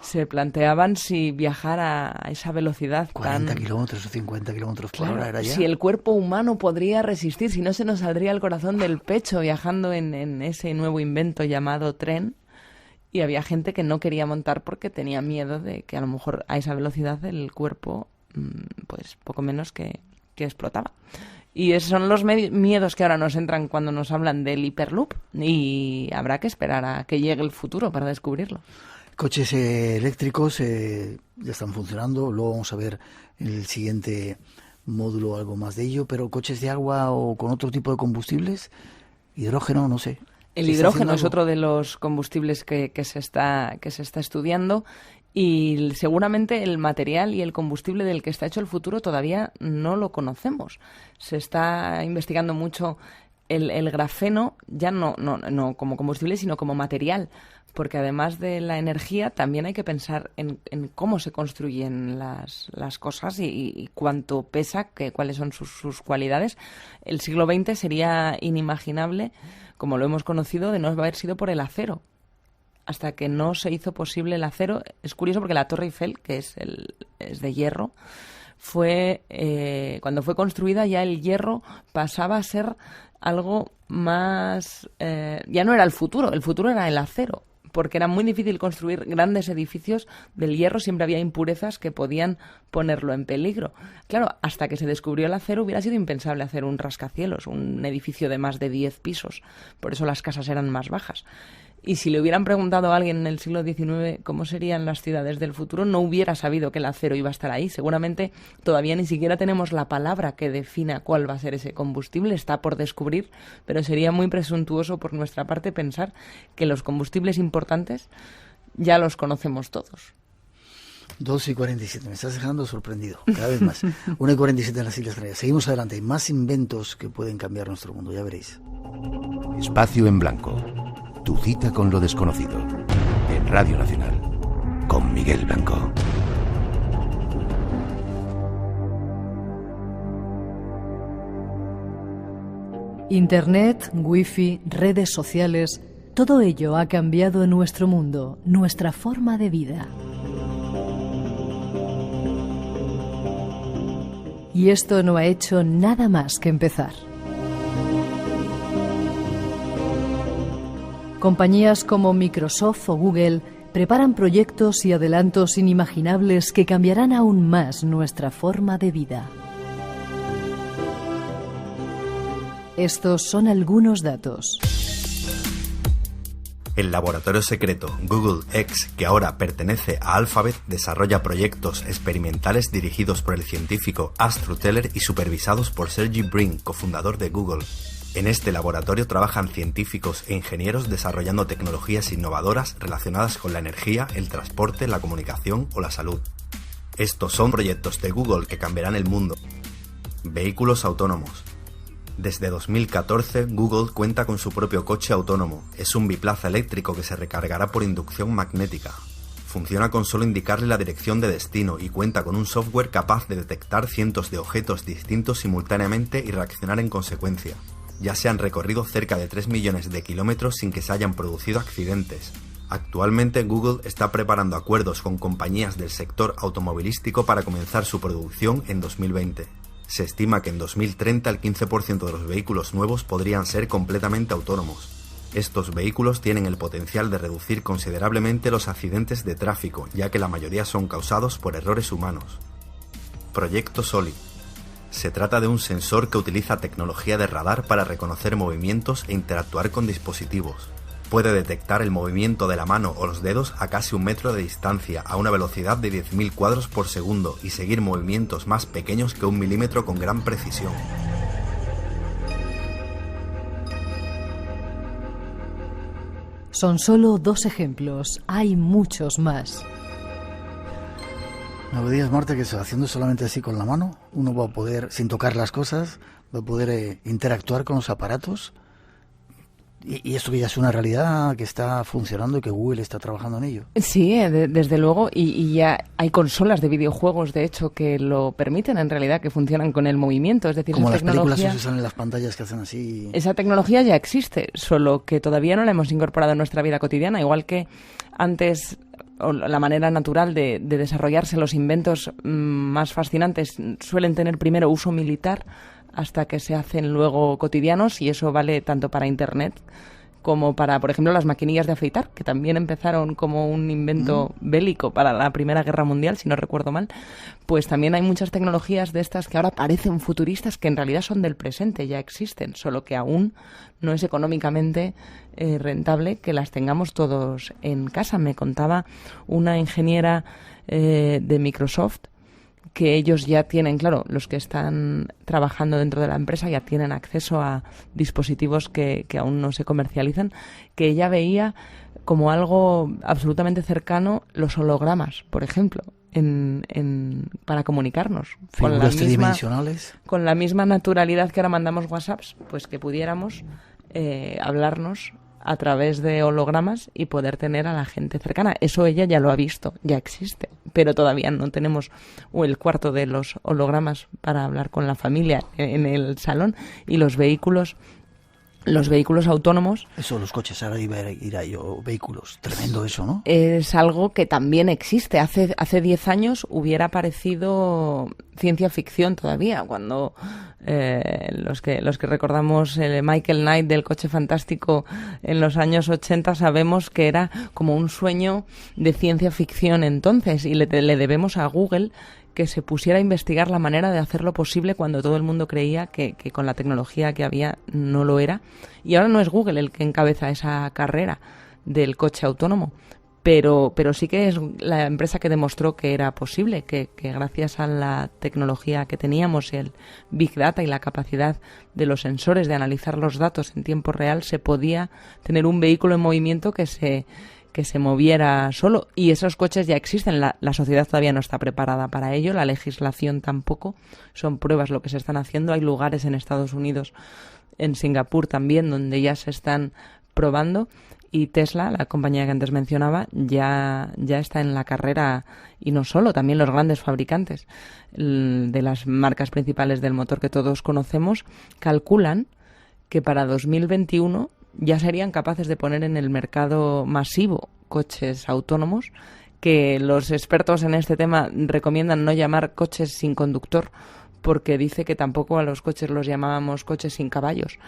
Se planteaban si viajar a esa velocidad
40 kilómetros o 50 kilómetros por hora era ya.
Si el cuerpo humano podría resistir, si no se nos saldría el corazón del pecho viajando en ese nuevo invento llamado tren. Y había gente que no quería montar porque tenía miedo de que a lo mejor a esa velocidad el cuerpo, pues poco menos que explotaba. Y esos son los miedos que ahora nos entran cuando nos hablan del Hyperloop, y habrá que esperar a que llegue el futuro para descubrirlo.
Coches eléctricos ya están funcionando, luego vamos a ver en el siguiente módulo algo más de ello, pero coches de agua o con otro tipo de combustibles, hidrógeno, no sé.
El hidrógeno es otro de los combustibles que se está estudiando, y seguramente el material y el combustible del que está hecho el futuro todavía no lo conocemos. Se está investigando mucho el grafeno, ya no como combustible, sino como material, porque además de la energía también hay que pensar en cómo se construyen las cosas y cuánto pesa, cuáles son sus cualidades. El siglo XX sería inimaginable, como lo hemos conocido, de no haber sido por el acero. Hasta que no se hizo posible el acero. Es curioso porque la Torre Eiffel, que es de hierro, cuando fue construida ya el hierro pasaba a ser algo más... ya no era el futuro era el acero, porque era muy difícil construir grandes edificios del hierro, siempre había impurezas que podían ponerlo en peligro. Claro, hasta que se descubrió el acero hubiera sido impensable hacer un rascacielos, un edificio de más de 10 pisos, por eso las casas eran más bajas. Y si le hubieran preguntado a alguien en el siglo XIX cómo serían las ciudades del futuro, no hubiera sabido que el acero iba a estar ahí. Seguramente todavía ni siquiera tenemos la palabra que defina cuál va a ser ese combustible, está por descubrir, pero sería muy presuntuoso por nuestra parte pensar que los combustibles importantes ya los conocemos todos.
2:47, me estás dejando sorprendido, cada vez más. 1:47 en las Islas Canarias. Seguimos adelante, hay más inventos que pueden cambiar nuestro mundo, ya veréis.
Espacio en Blanco. Tu cita con lo desconocido. En Radio Nacional. Con Miguel Blanco.
Internet, wifi, redes sociales, todo ello ha cambiado nuestro mundo, nuestra forma de vida. Y esto no ha hecho nada más que empezar. Compañías como Microsoft o Google preparan proyectos y adelantos inimaginables que cambiarán aún más nuestra forma de vida. Estos son algunos datos.
El laboratorio secreto Google X, que ahora pertenece a Alphabet, desarrolla proyectos experimentales dirigidos por el científico Astro Teller y supervisados por Sergey Brin, cofundador de Google. En este laboratorio trabajan científicos e ingenieros desarrollando tecnologías innovadoras relacionadas con la energía, el transporte, la comunicación o la salud. Estos son proyectos de Google que cambiarán el mundo. Vehículos autónomos. Desde 2014, Google cuenta con su propio coche autónomo. Es un biplaza eléctrico que se recargará por inducción magnética. Funciona con solo indicarle la dirección de destino y cuenta con un software capaz de detectar cientos de objetos distintos simultáneamente y reaccionar en consecuencia. Ya se han recorrido cerca de 3 millones de kilómetros sin que se hayan producido accidentes. Actualmente Google está preparando acuerdos con compañías del sector automovilístico para comenzar su producción en 2020. Se estima que en 2030 el 15% de los vehículos nuevos podrían ser completamente autónomos. Estos vehículos tienen el potencial de reducir considerablemente los accidentes de tráfico, ya que la mayoría son causados por errores humanos. Proyecto Solid. Se trata de un sensor que utiliza tecnología de radar para reconocer movimientos e interactuar con dispositivos. Puede detectar el movimiento de la mano o los dedos a casi 1 metro de distancia a una velocidad de 10.000 cuadros por segundo y seguir movimientos más pequeños que 1 milímetro con gran precisión.
Son solo 2 ejemplos, hay muchos más.
¿No me digas, Marta, que haciendo solamente así con la mano, uno va a poder, sin tocar las cosas, va a poder interactuar con los aparatos? Y esto ya es una realidad que está funcionando y que Google está trabajando en ello.
Sí, desde luego, y ya hay consolas de videojuegos, de hecho, que lo permiten en realidad, que funcionan con el movimiento. Es decir,
como las películas que se usan en las pantallas que hacen así.
Esa tecnología ya existe, solo que todavía no la hemos incorporado en nuestra vida cotidiana, igual que antes, o la manera natural de desarrollarse los inventos más fascinantes suelen tener primero uso militar hasta que se hacen luego cotidianos, y eso vale tanto para Internet como para, por ejemplo, las maquinillas de afeitar, que también empezaron como un invento bélico para la Primera Guerra Mundial, si no recuerdo mal. Pues también hay muchas tecnologías de estas que ahora parecen futuristas, que en realidad son del presente, ya existen, solo que aún no es económicamente rentable que las tengamos todos en casa. Me contaba una ingeniera de Microsoft que ellos ya tienen, claro, los que están trabajando dentro de la empresa ya tienen acceso a dispositivos que aún no se comercializan, que ella veía como algo absolutamente cercano los hologramas, por ejemplo, para comunicarnos.
Figuras tridimensionales.
Con la misma naturalidad que ahora mandamos WhatsApps, pues que pudiéramos hablarnos a través de hologramas y poder tener a la gente cercana. Eso ella ya lo ha visto, ya existe, pero todavía no tenemos el cuarto de los hologramas para hablar con la familia en el salón. Y los vehículos autónomos...
Eso, los coches, ahora ir a vehículos, tremendo eso, ¿no?
Es algo que también existe. Hace 10 años hubiera parecido ciencia ficción todavía, cuando los que recordamos el Michael Knight del Coche Fantástico en los años 80 sabemos que era como un sueño de ciencia ficción entonces, y le debemos a Google que se pusiera a investigar la manera de hacerlo posible cuando todo el mundo creía que con la tecnología que había no lo era. Y ahora no es Google el que encabeza esa carrera del coche autónomo, pero sí que es la empresa que demostró que era posible, que gracias a la tecnología que teníamos, el Big Data y la capacidad de los sensores de analizar los datos en tiempo real, se podía tener un vehículo en movimiento que se moviera solo. Y esos coches ya existen. La sociedad todavía no está preparada para ello, la legislación tampoco. Son pruebas lo que se están haciendo. Hay lugares en Estados Unidos, en Singapur también, donde ya se están probando. Y Tesla, la compañía que antes mencionaba, ya está en la carrera, y no solo, también los grandes fabricantes de las marcas principales del motor que todos conocemos, calculan que para 2021 ya serían capaces de poner en el mercado masivo coches autónomos, que los expertos en este tema recomiendan no llamar coches sin conductor, porque dice que tampoco a los coches los llamábamos coches sin caballos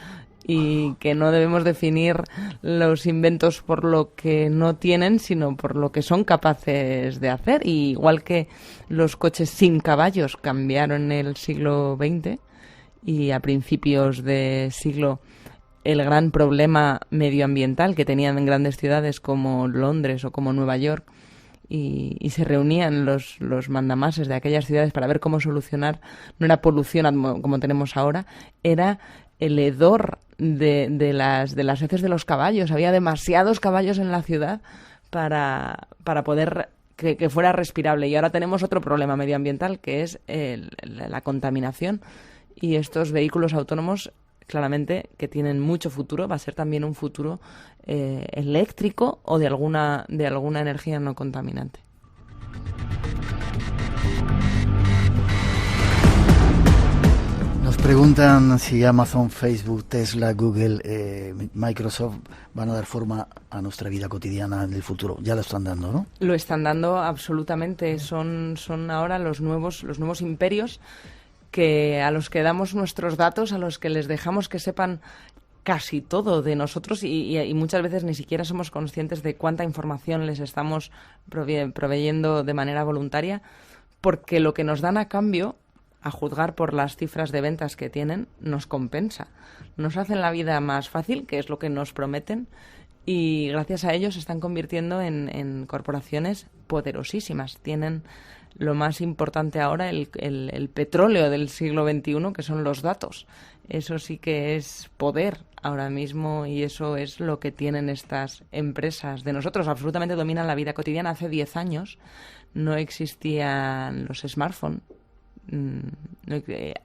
y que no debemos definir los inventos por lo que no tienen, sino por lo que son capaces de hacer. Y igual que los coches sin caballos cambiaron en el siglo XX y a principios de siglo el gran problema medioambiental que tenían en grandes ciudades como Londres o como Nueva York, y se reunían los mandamases de aquellas ciudades para ver cómo solucionar, no era polución como tenemos ahora, era el hedor de las heces de los caballos. Había demasiados caballos en la ciudad para poder que fuera respirable. Y ahora tenemos otro problema medioambiental, que es la contaminación. Y estos vehículos autónomos, claramente, que tienen mucho futuro, va a ser también un futuro eléctrico o de alguna energía no contaminante.
Nos preguntan si Amazon, Facebook, Tesla, Google, Microsoft van a dar forma a nuestra vida cotidiana en el futuro. Ya lo están dando, ¿no?
Lo están dando absolutamente. Son ahora los nuevos imperios a los que damos nuestros datos, a los que les dejamos que sepan casi todo de nosotros y muchas veces ni siquiera somos conscientes de cuánta información les estamos proveyendo de manera voluntaria, porque lo que nos dan a cambio, a juzgar por las cifras de ventas que tienen, nos compensa. Nos hacen la vida más fácil, que es lo que nos prometen, y gracias a ellos se están convirtiendo en corporaciones poderosísimas. Tienen lo más importante ahora, el petróleo del siglo XXI, que son los datos. Eso sí que es poder ahora mismo, y eso es lo que tienen estas empresas de nosotros. Absolutamente dominan la vida cotidiana. Hace 10 años no existían los smartphones.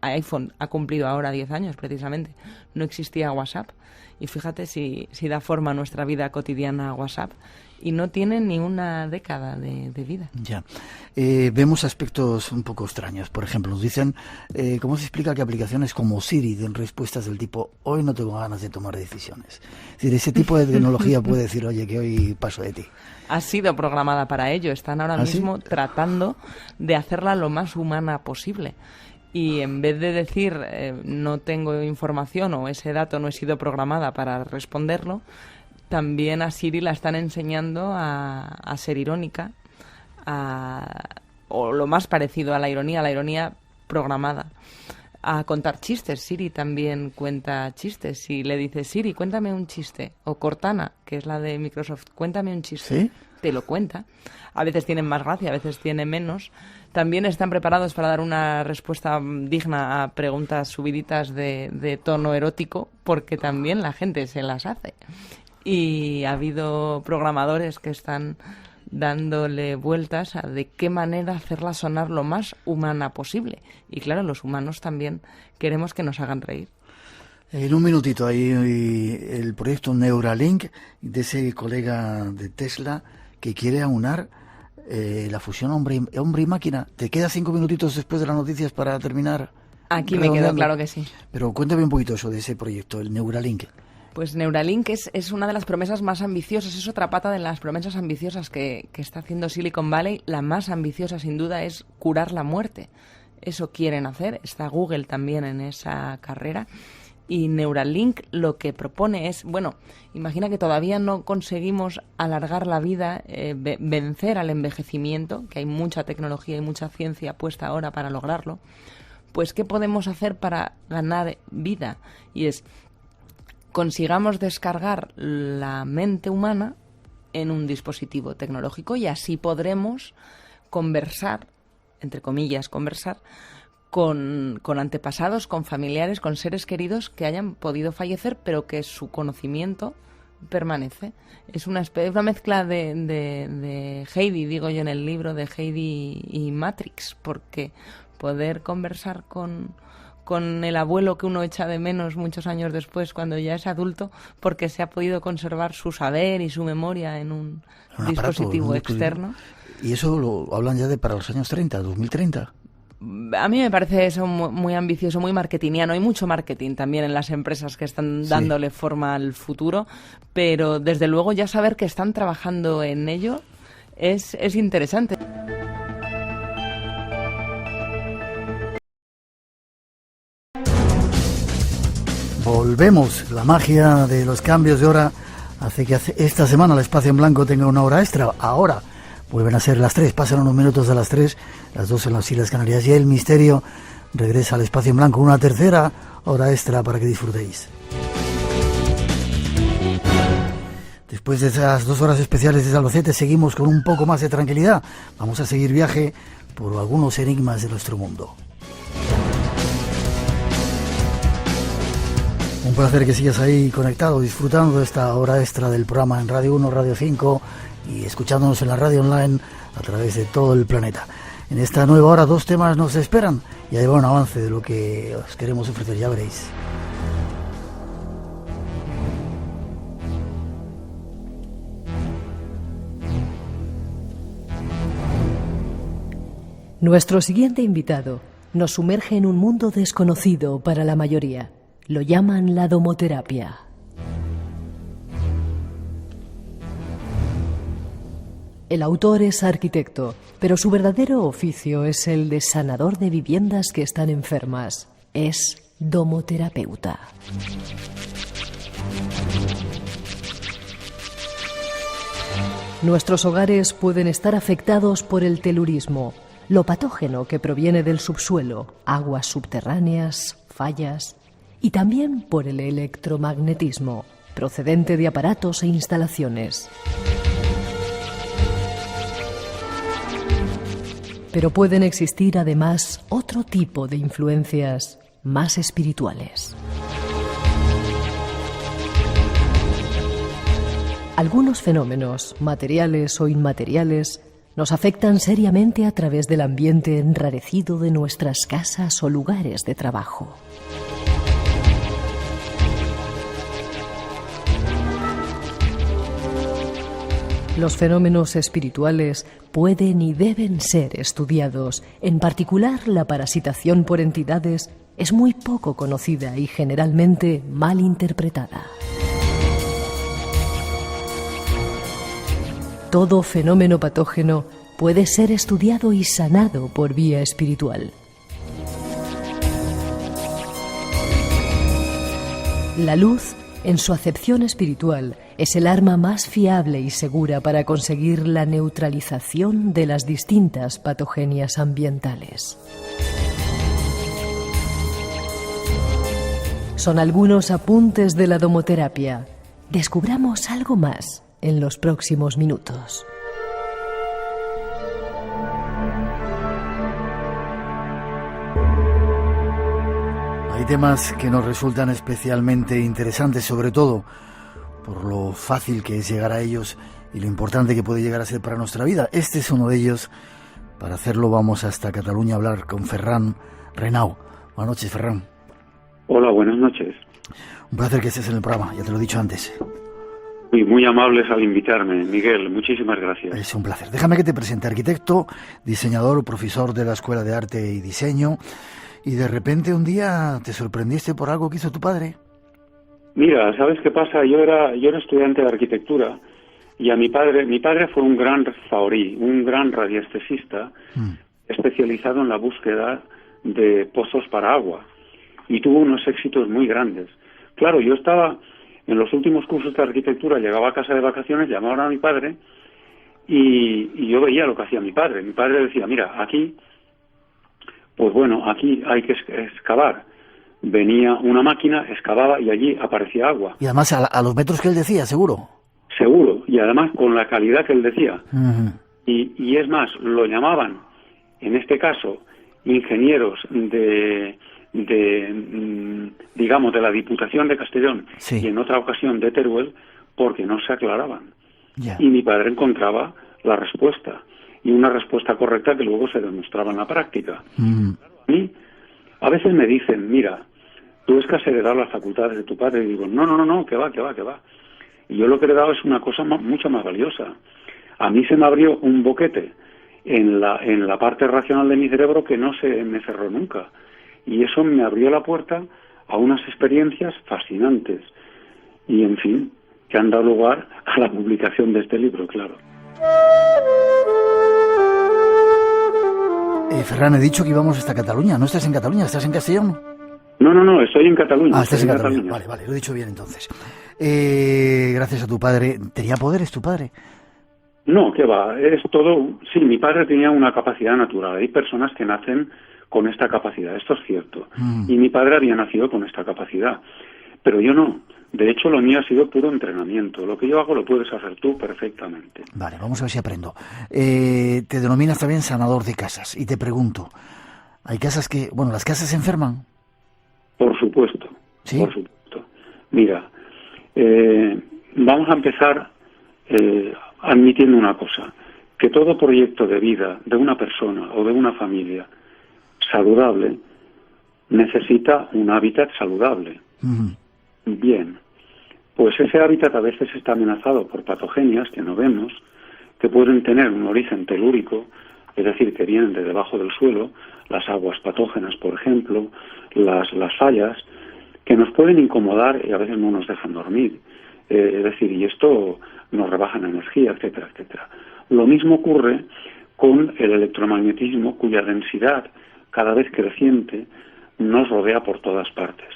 iPhone ha cumplido ahora 10 años precisamente. No existía WhatsApp. Y fíjate si da forma a nuestra vida cotidiana WhatsApp. Y no tiene ni una década de vida.
Ya. Vemos aspectos un poco extraños. Por ejemplo, nos dicen, ¿cómo se explica que aplicaciones como Siri den respuestas del tipo, hoy no tengo ganas de tomar decisiones? Es decir, ese tipo de tecnología puede decir, oye, que hoy paso de ti.
Ha sido programada para ello. Están ahora mismo tratando de hacerla lo más humana posible. Y en vez de decir, no tengo información o ese dato no he sido programada para responderlo, también a Siri la están enseñando a ser irónica, o lo más parecido a la ironía programada, a contar chistes. Siri también cuenta chistes. Si le dices, Siri, cuéntame un chiste, o Cortana, que es la de Microsoft, cuéntame un chiste,
¿sí?
Te lo cuenta. A veces tienen más gracia, a veces tienen menos. También están preparados para dar una respuesta digna a preguntas subiditas de tono erótico, porque también la gente se las hace. Y ha habido programadores que están dándole vueltas a de qué manera hacerla sonar lo más humana posible. Y claro, los humanos también queremos que nos hagan reír.
En un minutito, ahí el proyecto Neuralink de ese colega de Tesla que quiere aunar la fusión hombre y máquina. ¿Te queda 5 minutitos después de las noticias para terminar?
Aquí me quedo, claro que sí.
Pero cuéntame un poquito eso de ese proyecto, el Neuralink.
Pues Neuralink es una de las promesas más ambiciosas, es otra pata de las promesas ambiciosas que está haciendo Silicon Valley. La más ambiciosa, sin duda, es curar la muerte. Eso quieren hacer, está Google también en esa carrera. Y Neuralink lo que propone es, bueno, imagina que todavía no conseguimos alargar la vida, vencer al envejecimiento, que hay mucha tecnología y mucha ciencia puesta ahora para lograrlo. Pues, ¿qué podemos hacer para ganar vida? Y es, consigamos descargar la mente humana en un dispositivo tecnológico y así podremos conversar, entre comillas, conversar con antepasados, con familiares, con seres queridos que hayan podido fallecer, pero que su conocimiento permanece. Es una mezcla de Heidi, digo yo en el libro, de Heidi y Matrix, porque poder conversar con con el abuelo que uno echa de menos muchos años después, cuando ya es adulto, porque se ha podido conservar su saber y su memoria en un dispositivo externo.
¿Y eso lo hablan ya de para los años 30, 2030?
A mí me parece eso muy ambicioso, muy marketingiano. Hay mucho marketing también en las empresas que están dándole forma al futuro, pero desde luego ya saber que están trabajando en ello es interesante.
Volvemos. La magia de los cambios de hora hace que esta semana el Espacio en Blanco tenga una hora extra. Ahora vuelven a ser las 3, pasan unos minutos de las 3, las 2 en las Islas Canarias. Y el misterio regresa al Espacio en Blanco, una tercera hora extra para que disfrutéis. Después de esas 2 horas especiales desde Albacete, seguimos con un poco más de tranquilidad. Vamos a seguir viaje por algunos enigmas de nuestro mundo. Un placer que sigas ahí conectado, disfrutando de esta hora extra del programa en Radio 1, Radio 5 y escuchándonos en la radio online a través de todo el planeta. En esta nueva hora 2 temas nos esperan y ahí va un avance de lo que os queremos ofrecer, ya veréis.
Nuestro siguiente invitado nos sumerge en un mundo desconocido para la mayoría. Lo llaman la domoterapia. El autor es arquitecto, pero su verdadero oficio es el de sanador de viviendas que están enfermas. Es domoterapeuta. Nuestros hogares pueden estar afectados por el telurismo, lo patógeno que proviene del subsuelo, aguas subterráneas, fallas, y también por el electromagnetismo, procedente de aparatos e instalaciones. Pero pueden existir además otro tipo de influencias más espirituales. Algunos fenómenos, materiales o inmateriales, nos afectan seriamente a través del ambiente enrarecido de nuestras casas o lugares de trabajo. Los fenómenos espirituales pueden y deben ser estudiados. En particular, la parasitación por entidades es muy poco conocida y generalmente mal interpretada. Todo fenómeno patógeno puede ser estudiado y sanado por vía espiritual. La luz, en su acepción espiritual, es el arma más fiable y segura para conseguir la neutralización de las distintas patogenias ambientales. Son algunos apuntes de la domoterapia. Descubramos algo más en los próximos minutos.
Hay temas que nos resultan especialmente interesantes, sobre todo por lo fácil que es llegar a ellos y lo importante que puede llegar a ser para nuestra vida. Este es uno de ellos. Para hacerlo vamos hasta Cataluña a hablar con Ferran Renau. Buenas noches, Ferran.
Hola, buenas noches.
Un placer que estés en el programa, ya te lo he dicho antes.
Muy amables al invitarme, Miguel. Muchísimas gracias.
Es un placer. Déjame que te presente. Arquitecto, diseñador, profesor de la Escuela de Arte y Diseño. Y de repente un día te sorprendiste por algo que hizo tu padre.
Mira, ¿sabes qué pasa? Yo era estudiante de arquitectura y a mi padre fue un gran zahorí, un gran radiestesista especializado en la búsqueda de pozos para agua y tuvo unos éxitos muy grandes. Claro, yo estaba en los últimos cursos de arquitectura, llegaba a casa de vacaciones, llamaba a mi padre y yo veía lo que hacía mi padre. Mi padre decía, mira, aquí, pues bueno, aquí hay que excavar. Venía una máquina, excavaba y allí aparecía agua.
Y además a los metros que él decía, seguro.
Seguro, y además con la calidad que él decía.
Uh-huh.
Y es más, lo llamaban, en este caso, ingenieros digamos, de la Diputación de Castellón, sí, y en otra ocasión de Teruel, porque no se aclaraban.
Yeah.
Y mi padre encontraba la respuesta, y una respuesta correcta que luego se demostraba en la práctica.
Uh-huh.
A veces me dicen, mira, tú es que has heredado las facultades de tu padre. Y digo, no, que va. Y yo lo que he heredado es una cosa mucho más valiosa. A mí se me abrió un boquete en la parte racional de mi cerebro que no se me cerró nunca. Y eso me abrió la puerta a unas experiencias fascinantes. Y, en fin, que han dado lugar a la publicación de este libro, claro.
Ferran, he dicho que íbamos hasta Cataluña. ¿No estás en Cataluña? ¿Estás en Castellón?
No, estoy en Cataluña.
Ah, estás en Cataluña. Vale, lo he dicho bien entonces. Gracias a tu padre. ¿Tenía poderes tu padre?
No, que va, es todo... Sí, mi padre tenía una capacidad natural. Hay personas que nacen con esta capacidad, esto es cierto. Y mi padre había nacido con esta capacidad. Pero yo no. De hecho, lo mío ha sido puro entrenamiento. Lo que yo hago lo puedes hacer tú perfectamente.
Vale, vamos a ver si aprendo. Te denominas también sanador de casas. Y te pregunto, ¿hay casas que... Bueno, las casas se enferman?
Por supuesto.
¿Sí?
Por supuesto. Mira, vamos a empezar admitiendo una cosa. Que todo proyecto de vida de una persona o de una familia saludable necesita un hábitat saludable. Bien, pues ese hábitat a veces está amenazado por patogenias que no vemos, que pueden tener un origen telúrico, es decir, que vienen de debajo del suelo, las aguas patógenas, por ejemplo, las fallas, que nos pueden incomodar y a veces no nos dejan dormir. Es decir, y esto nos rebaja la energía, etcétera, etcétera. Lo mismo ocurre con el electromagnetismo, cuya densidad, cada vez creciente, nos rodea por todas partes.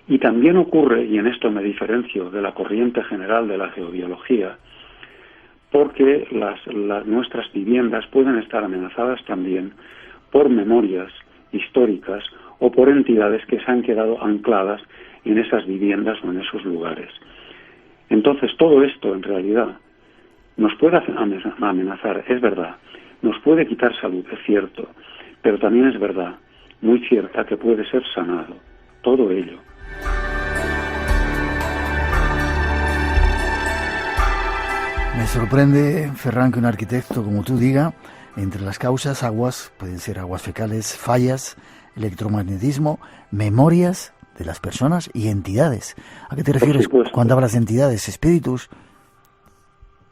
Y también ocurre, y en esto me diferencio de la corriente general de la geobiología, porque nuestras viviendas pueden estar amenazadas también por memorias históricas o por entidades que se han quedado ancladas en esas viviendas o en esos lugares. Entonces, todo esto, en realidad, nos puede amenazar, es verdad. Nos puede quitar salud, es cierto. Pero también es verdad, muy cierta, que puede ser sanado. Todo ello.
Me sorprende, Ferran, que un arquitecto como tú diga, entre las causas, aguas, pueden ser aguas fecales, fallas, electromagnetismo, memorias de las personas y entidades. ¿A qué te refieres cuando hablas de entidades? ¿Espíritus?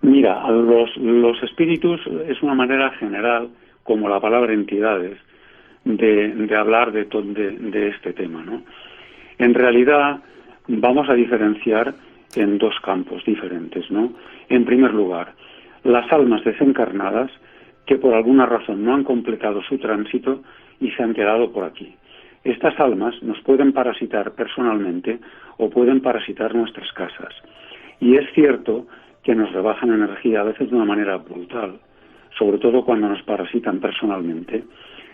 Mira, los espíritus es una manera general, como la palabra entidades, de hablar de este tema, ¿no? En realidad, vamos a diferenciar en dos campos diferentes, ¿no? En primer lugar, las almas desencarnadas que por alguna razón no han completado su tránsito y se han quedado por aquí. Estas almas nos pueden parasitar personalmente o pueden parasitar nuestras casas. Y es cierto que nos rebajan energía a veces de una manera brutal, sobre todo cuando nos parasitan personalmente.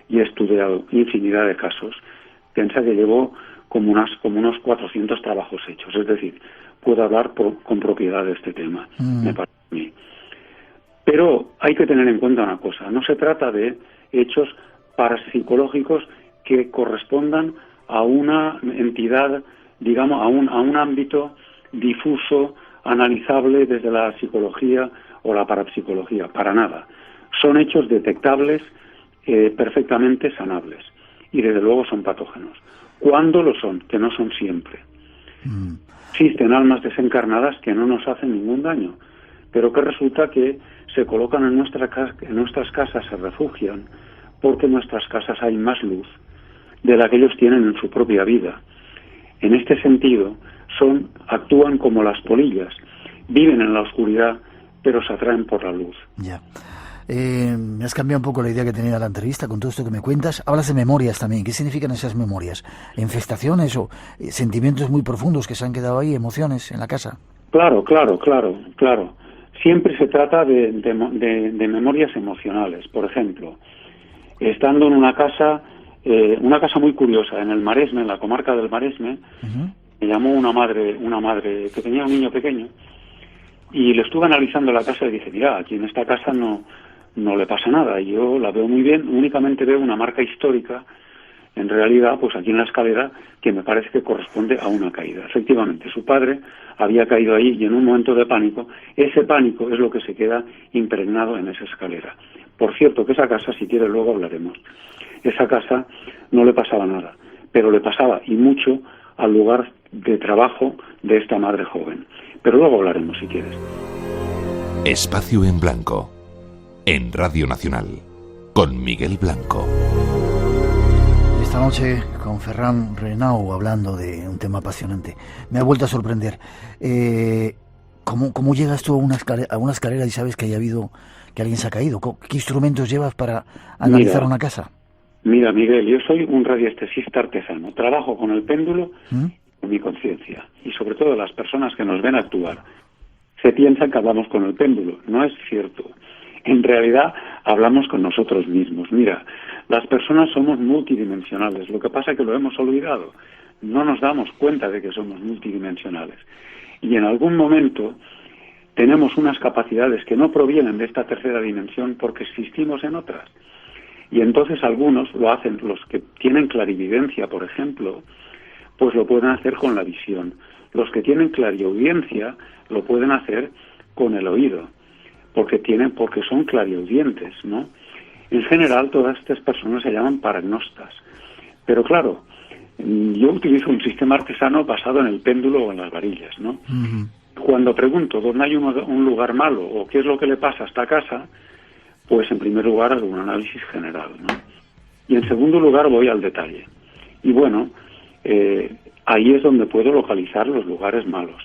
Y he estudiado infinidad de casos. Piensa que llevo como unos 400 trabajos hechos. Es decir, puedo hablar con propiedad de este tema, me parece a mí. Pero hay que tener en cuenta una cosa. No se trata de hechos parapsicológicos que correspondan a una entidad, digamos, a un ámbito difuso, analizable desde la psicología o la parapsicología. Para nada. Son hechos detectables, perfectamente sanables. Y desde luego son patógenos. ¿Cuándo lo son? Que no son siempre. Existen almas desencarnadas que no nos hacen ningún daño, pero que resulta que se colocan en nuestras casas, se refugian, porque en nuestras casas hay más luz de la que ellos tienen en su propia vida. En este sentido, actúan como las polillas, viven en la oscuridad, pero se atraen por la luz.
Ya. Me has cambiado un poco la idea que tenía de la entrevista con todo esto que me cuentas. Hablas de memorias también. ¿Qué significan esas memorias? ¿Infestaciones o sentimientos muy profundos que se han quedado ahí, emociones en la casa?
Claro. Siempre se trata de memorias emocionales. Por ejemplo, estando en una casa muy curiosa, en el Maresme, en la comarca del Maresme, me llamó una madre que tenía un niño pequeño y le estuve analizando la casa y dije, mira, aquí en esta casa no le pasa nada, yo la veo muy bien, únicamente veo una marca histórica, en realidad, pues aquí en la escalera, que me parece que corresponde a una caída. Efectivamente, su padre había caído ahí y en un momento de pánico, ese pánico es lo que se queda impregnado en esa escalera. Por cierto, que esa casa, si quiere luego hablaremos, esa casa no le pasaba nada, pero le pasaba, y mucho, al lugar de trabajo de esta madre joven. Pero luego hablaremos, si quieres.
Espacio en Blanco, en Radio Nacional, con Miguel Blanco.
Esta noche con Ferran Renau hablando de un tema apasionante. Me ha vuelto a sorprender. ¿Cómo llegas tú a una escalera y sabes que que alguien se ha caído? ¿Qué instrumentos llevas para analizar una casa?
Mira, Miguel, yo soy un radiestesista artesano. Trabajo con el péndulo, con mi conciencia, y sobre todo las personas que nos ven actuar se piensan que hablamos con el péndulo. No es cierto. En realidad hablamos con nosotros mismos. Mira, las personas somos multidimensionales. Lo que pasa es que lo hemos olvidado. No nos damos cuenta de que somos multidimensionales. Y en algún momento tenemos unas capacidades que no provienen de esta tercera dimensión porque existimos en otras. Y entonces algunos lo hacen, los que tienen clarividencia, por ejemplo, pues lo pueden hacer con la visión. Los que tienen clariaudiencia lo pueden hacer con el oído, porque son clariaudientes, ¿no? En general, todas estas personas se llaman paragnostas. Pero claro, yo utilizo un sistema artesano basado en el péndulo o en las varillas, ¿no? Cuando pregunto dónde hay un lugar malo o qué es lo que le pasa a esta casa, pues en primer lugar hago un análisis general, ¿no? Y en segundo lugar voy al detalle. Y bueno, ahí es donde puedo localizar los lugares malos.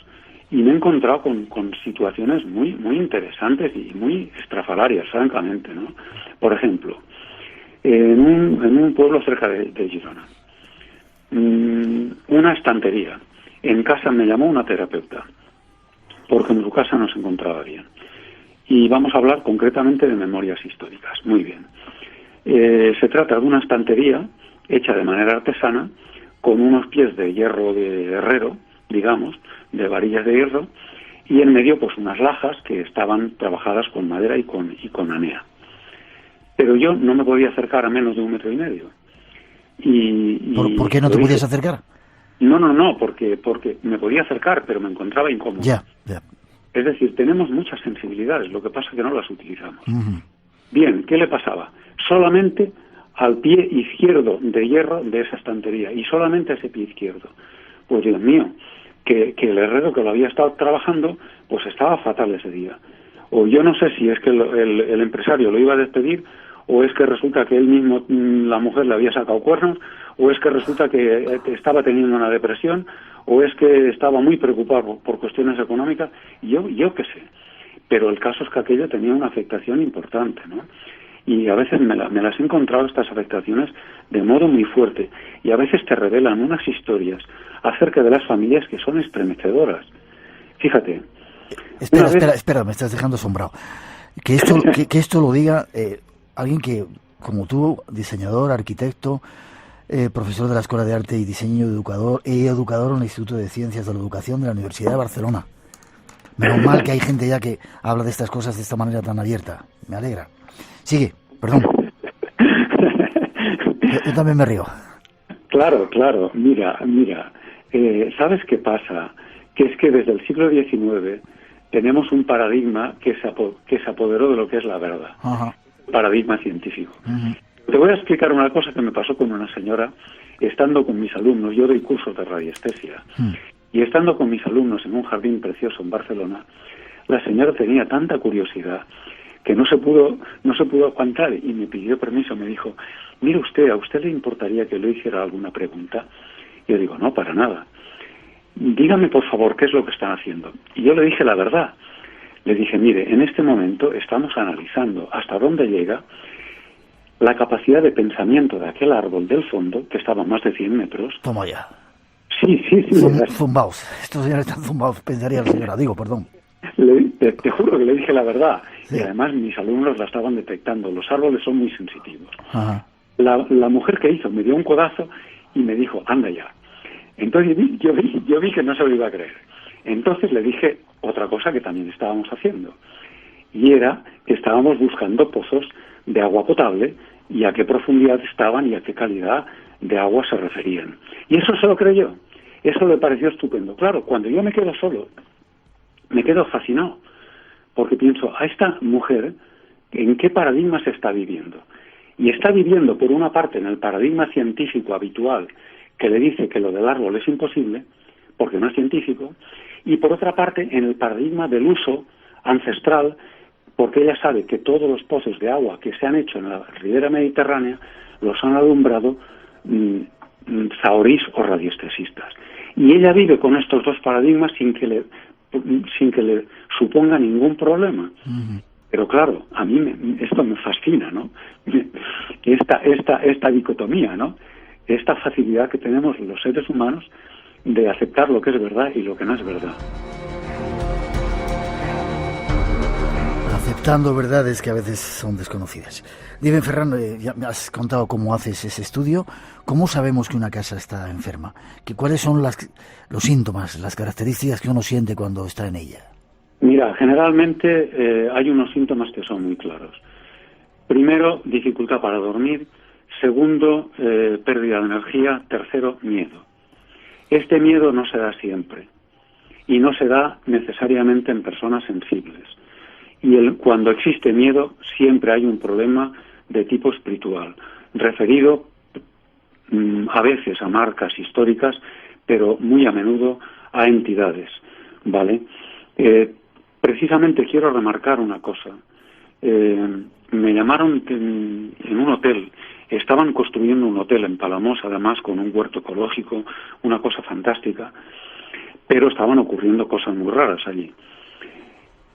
Y me he encontrado con situaciones muy interesantes y muy estrafalarias, francamente, ¿no? Por ejemplo, en un pueblo cerca de Girona, una estantería. En casa me llamó una terapeuta, porque en su casa no se encontraba bien. Y vamos a hablar concretamente de memorias históricas. Muy bien. Se trata de una estantería hecha de manera artesana, con unos pies de hierro de herrero, digamos, de varillas de hierro, y en medio pues unas lajas que estaban trabajadas con madera y con anea. Pero yo no me podía acercar a menos de 1,5 metros.
¿Por qué no te podías acercar?
No, porque me podía acercar, pero me encontraba incómodo.
Ya.
Es decir, tenemos muchas sensibilidades, lo que pasa es que no las utilizamos. Bien, ¿qué le pasaba? Solamente al pie izquierdo de hierro de esa estantería, y solamente a ese pie izquierdo. Pues Dios mío, que el herrero que lo había estado trabajando, pues estaba fatal ese día. O yo no sé si es que el empresario lo iba a despedir, o es que resulta que él mismo, la mujer le había sacado cuernos, o es que resulta que estaba teniendo una depresión, o es que estaba muy preocupado por cuestiones económicas, yo qué sé. Pero el caso es que aquello tenía una afectación importante, ¿no? Y a veces me las he encontrado, estas afectaciones, de modo muy fuerte, y a veces te revelan unas historias acerca de las familias que son estremecedoras. Fíjate.
Espera, me estás dejando asombrado. Que esto lo diga alguien que, como tú, diseñador, arquitecto, profesor de la Escuela de Arte y Diseño, educador en el Instituto de Ciencias de la Educación de la Universidad de Barcelona. Menos mal que hay gente ya que habla de estas cosas de esta manera tan abierta. Me alegra. Sigue, perdón. Yo también me río.
Claro. Mira. ¿Sabes qué pasa? Que es que desde el siglo XIX tenemos un paradigma que se apoderó de lo que es la verdad. Ajá. Paradigma científico. Te voy a explicar una cosa que me pasó con una señora estando con mis alumnos. Yo doy cursos de radiestesia. Y estando con mis alumnos en un jardín precioso en Barcelona, la señora tenía tanta curiosidad que no se pudo aguantar y me pidió permiso. Me dijo, mire usted, ¿a usted le importaría que le hiciera alguna pregunta? Y yo digo, no, para nada. Dígame, por favor, ¿qué es lo que están haciendo? Y yo le dije la verdad. Le dije, mire, en este momento estamos analizando hasta dónde llega la capacidad de pensamiento de aquel árbol del fondo, que estaba a más de 100 metros.
Toma ya.
Sí.
Zumbaos. Estos señores están zumbaos, pensaría la señora. Digo, perdón.
Te juro que le dije la verdad.
Sí.
Y además mis alumnos la estaban detectando. Los árboles son muy sensitivos.
Ajá.
La mujer que hizo me dio un codazo y me dijo, anda ya. Entonces yo vi que no se lo iba a creer. Entonces le dije otra cosa que también estábamos haciendo. Y era que estábamos buscando pozos de agua potable y a qué profundidad estaban y a qué calidad de agua se referían. Y eso se lo creyó. Eso le pareció estupendo. Claro, cuando yo me quedo solo, me quedo fascinado. Porque pienso, a esta mujer, ¿en qué paradigma se está viviendo? Y está viviendo, por una parte, en el paradigma científico habitual, que le dice que lo del árbol es imposible, porque no es científico, y por otra parte en el paradigma del uso ancestral, porque ella sabe que todos los pozos de agua que se han hecho en la ribera mediterránea los han alumbrado zaorís o radioestesistas. Y ella vive con estos dos paradigmas sin que le suponga ningún problema. Pero claro, a mí esto me fascina, ¿no? Esta dicotomía, ¿no? Esta facilidad que tenemos los seres humanos de aceptar lo que es verdad y lo que no es verdad.
Aceptando verdades que a veces son desconocidas. Dime, Ferran, ya me has contado cómo haces ese estudio. ¿Cómo sabemos que una casa está enferma? ¿Cuáles son los síntomas, las características que uno siente cuando está en ella?
Mira, generalmente hay unos síntomas que son muy claros. Primero, dificultad para dormir. Segundo, pérdida de energía. Tercero, miedo. Este miedo no se da siempre y no se da necesariamente en personas sensibles. Y cuando existe miedo, siempre hay un problema de tipo espiritual, referido a veces a marcas históricas, pero muy a menudo a entidades, ¿vale? Precisamente quiero remarcar una cosa. Me llamaron en un hotel, estaban construyendo un hotel en Palamós, además con un huerto ecológico, una cosa fantástica, pero estaban ocurriendo cosas muy raras allí.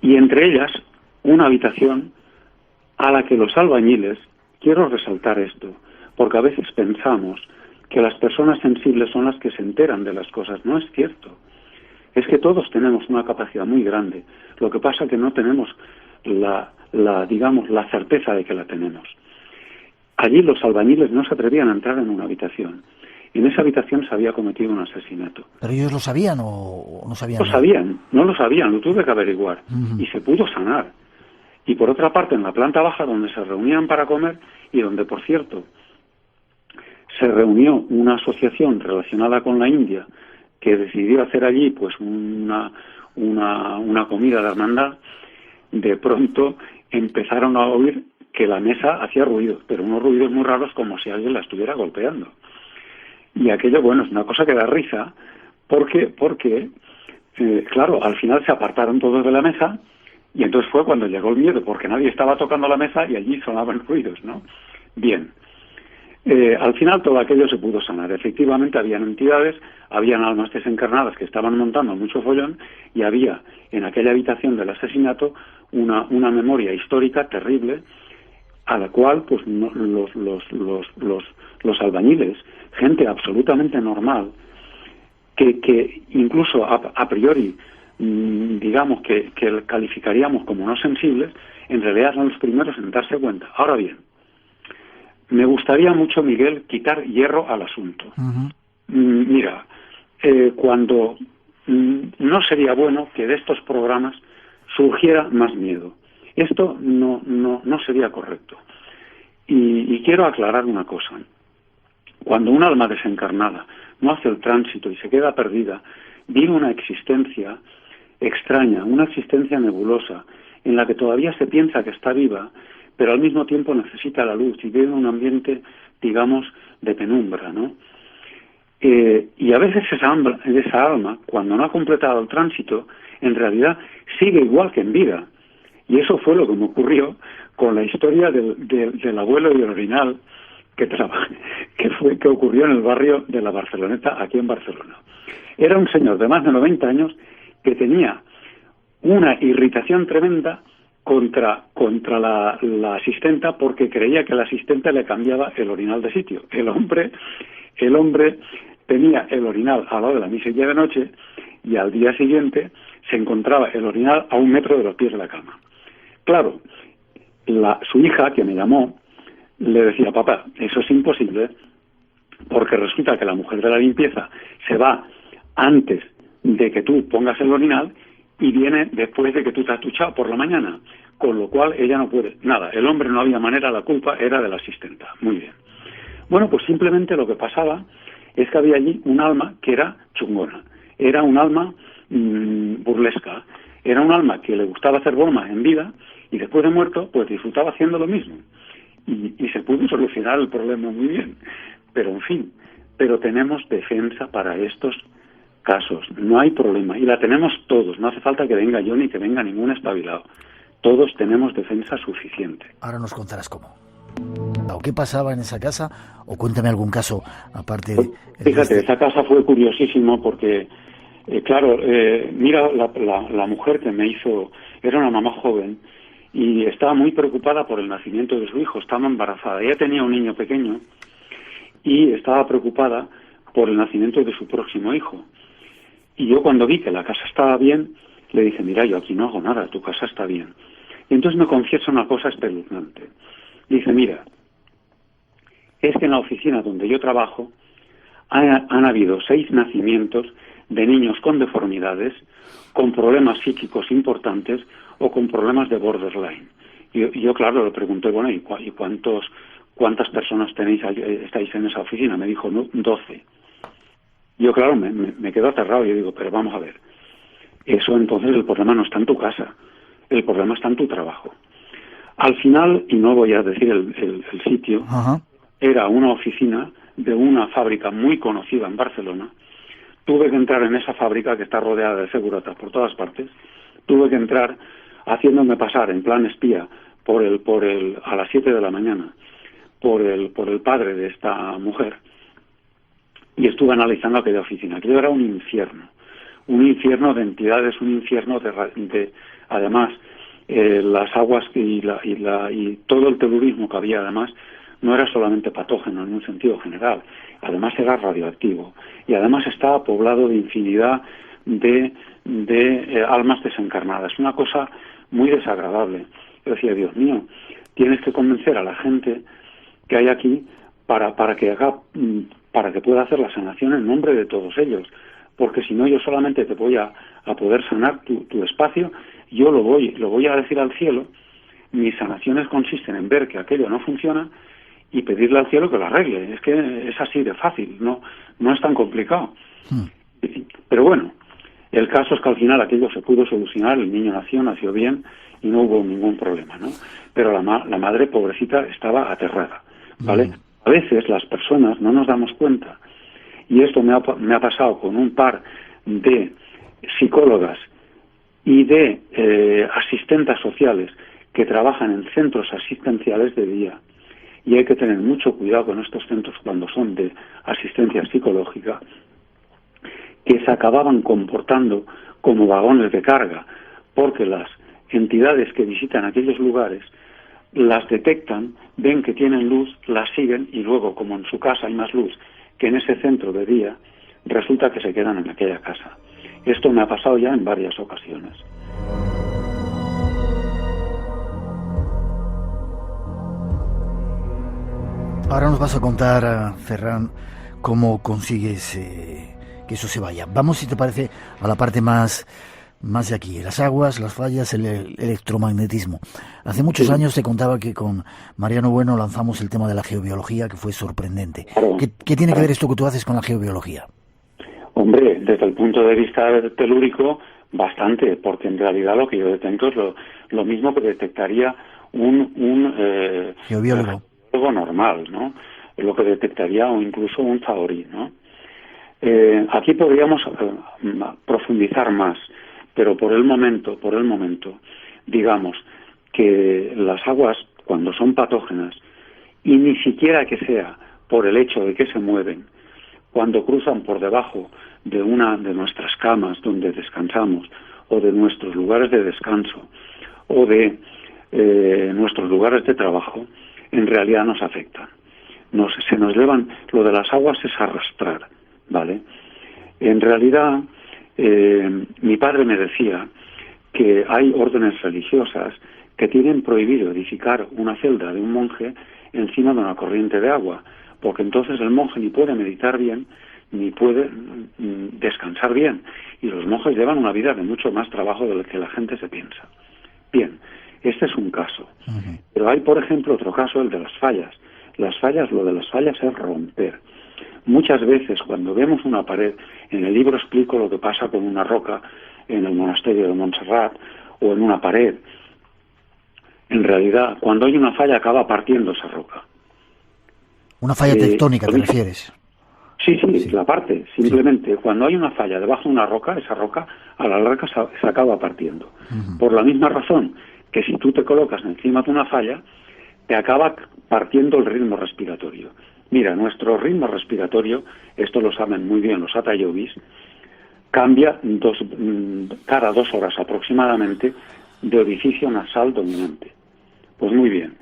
Y entre ellas, una habitación a la que los albañiles, quiero resaltar esto, porque a veces pensamos que las personas sensibles son las que se enteran de las cosas. No es cierto. Es que todos tenemos una capacidad muy grande. Lo que pasa es que no tenemos la certeza de que la tenemos. Allí los albañiles no se atrevían a entrar en una habitación. En esa habitación se había cometido un asesinato.
¿Pero ellos lo sabían o no sabían?
No lo sabían, lo tuve que averiguar. Y se pudo sanar. Y por otra parte, en la planta baja, donde se reunían para comer, y donde, por cierto, se reunió una asociación relacionada con la India, que decidió hacer allí pues una comida de hermandad, de pronto empezaron a oír que la mesa hacía ruido, pero unos ruidos muy raros, como si alguien la estuviera golpeando. Y aquello, bueno, es una cosa que da risa, porque claro, al final se apartaron todos de la mesa, y entonces fue cuando llegó el miedo, porque nadie estaba tocando la mesa y allí sonaban ruidos, ¿no? Bien. Al final todo aquello se pudo sanar. Efectivamente habían entidades, habían almas desencarnadas que estaban montando mucho follón, y había en aquella habitación del asesinato una memoria histórica terrible, a la cual pues los albañiles, gente absolutamente normal, que incluso a priori digamos que calificaríamos como no sensibles, en realidad son los primeros en darse cuenta. Ahora bien, me gustaría mucho, Miguel, quitar hierro al asunto. Mira, cuando no sería bueno que de estos programas surgiera más miedo. Esto no sería correcto. Y quiero aclarar una cosa. Cuando un alma desencarnada no hace el tránsito y se queda perdida, vive una existencia extraña, una existencia nebulosa, en la que todavía se piensa que está viva, pero al mismo tiempo necesita la luz y vive en un ambiente, digamos, de penumbra, ¿no? Y a veces esa alma, cuando no ha completado el tránsito, en realidad sigue igual que en vida. Y eso fue lo que me ocurrió con la historia del abuelo y el orinal que ocurrió en el barrio de la Barceloneta, aquí en Barcelona. Era un señor de más de 90 años que tenía una irritación tremenda contra la asistenta, porque creía que la asistenta le cambiaba el orinal de sitio. El hombre tenía el orinal al lado de la mesilla de noche, y al día siguiente se encontraba el orinal a 1 metro de los pies de la cama. Claro, su hija, que me llamó, le decía: papá, eso es imposible, porque resulta que la mujer de la limpieza se va antes de que tú pongas el orinal y viene después de que tú te has duchado por la mañana, con lo cual ella no puede. Nada, el hombre no había manera, la culpa era de la asistenta. Muy bien. Bueno, pues simplemente lo que pasaba es que había allí un alma que era chungona, era un alma burlesca, era un alma que le gustaba hacer bromas en vida, y después de muerto pues disfrutaba haciendo lo mismo, y se pudo solucionar el problema muy bien. Pero en fin, pero tenemos defensa para estos casos, no hay problema, y la tenemos todos, no hace falta que venga yo ni que venga ningún espabilado, todos tenemos defensa suficiente.
Ahora nos contarás cómo. ¿O qué pasaba en esa casa? O cuéntame algún caso aparte.
Fíjate, esa casa fue curiosísimo porque, mira, la mujer que me hizo, era una mamá joven y estaba muy preocupada por el nacimiento de su hijo, estaba embarazada, ella tenía un niño pequeño y estaba preocupada por el nacimiento de su próximo hijo. Y yo cuando vi que la casa estaba bien, le dije, mira, yo aquí no hago nada, tu casa está bien. Y entonces me confiesa una cosa espeluznante. Dice, mira, es que en la oficina donde yo trabajo han habido 6 nacimientos de niños con deformidades, con problemas psíquicos importantes o con problemas de borderline. Y yo claro, le pregunté, bueno, ¿y cuántas personas estáis en esa oficina? Me dijo, 12. Yo claro, me quedo aterrado. Yo digo, pero vamos a ver, eso entonces el problema no está en tu casa, el problema está en tu trabajo. Al final, y no voy a decir el sitio, era una oficina de una fábrica muy conocida en Barcelona. Tuve que entrar en esa fábrica que está rodeada de seguratas por todas partes. Tuve que entrar haciéndome pasar en plan espía a las 7 de la mañana por el padre de esta mujer. Y estuve analizando aquella oficina. Aquello era un infierno de entidades, un infierno de además, las aguas y todo el telurismo que había, además, no era solamente patógeno en un sentido general, además era radioactivo y además estaba poblado de infinidad de almas desencarnadas, una cosa muy desagradable. Yo decía, Dios mío, tienes que convencer a la gente que hay aquí para que pueda hacer la sanación en nombre de todos ellos, porque si no yo solamente te voy a poder sanar tu espacio. Yo lo voy a decir al cielo. Mis sanaciones consisten en ver que aquello no funciona y pedirle al cielo que lo arregle. Es que es así de fácil, no es tan complicado. Pero bueno, el caso es que al final aquello se pudo solucionar, el niño nació bien y no hubo ningún problema, ¿no? Pero la madre, pobrecita, estaba aterrada, ¿vale? A veces las personas no nos damos cuenta, y esto me ha pasado con un par de psicólogas y de asistentes sociales que trabajan en centros asistenciales de día. Y hay que tener mucho cuidado con estos centros cuando son de asistencia psicológica, que se acababan comportando como vagones de carga, porque las entidades que visitan aquellos lugares las detectan, ven que tienen luz, las siguen y luego, como en su casa hay más luz que en ese centro de día, resulta que se quedan en aquella casa. Esto me ha pasado ya en varias ocasiones.
Ahora nos vas a contar, Ferran, cómo consigues que eso se vaya. Vamos, si te parece, a la parte más de aquí, las aguas, las fallas, el electromagnetismo. Hace muchos años te contaba que con Mariano Bueno lanzamos el tema de la geobiología, que fue sorprendente. Claro. ¿Qué tiene que ver esto que tú haces con la geobiología?
Hombre, desde el punto de vista telúrico, bastante, porque en realidad lo que yo detecto es lo mismo que detectaría un
geobiólogo
normal, ¿no? Lo que detectaría o incluso un zahorí, ¿no? Aquí podríamos profundizar más, pero por el momento, digamos que las aguas, cuando son patógenas, y ni siquiera que sea por el hecho de que se mueven, cuando cruzan por debajo de una de nuestras camas donde descansamos, o de nuestros lugares de descanso, o de nuestros lugares de trabajo, en realidad nos afectan. Se nos llevan, lo de las aguas es arrastrar, ¿vale? En realidad, mi padre me decía que hay órdenes religiosas que tienen prohibido edificar una celda de un monje encima de una corriente de agua, porque entonces el monje ni puede meditar bien, ni puede descansar bien, y los monjes llevan una vida de mucho más trabajo de lo que la gente se piensa. Bien, este es un caso. Pero hay, por ejemplo, otro caso, el de las fallas. Lo de las fallas es romper. Muchas veces, cuando vemos una pared, en el libro explico lo que pasa con una roca en el monasterio de Montserrat, o en una pared. En realidad, cuando hay una falla, acaba partiendo esa roca.
Una falla tectónica, ¿te refieres?
Sí, la parte. Simplemente cuando hay una falla debajo de una roca, esa roca a la larga se acaba partiendo. Por la misma razón que si tú te colocas encima de una falla, te acaba partiendo el ritmo respiratorio. Mira, nuestro ritmo respiratorio, esto lo saben muy bien los hatha yogis, cambia cada 2 horas aproximadamente de orificio nasal dominante. Pues muy bien,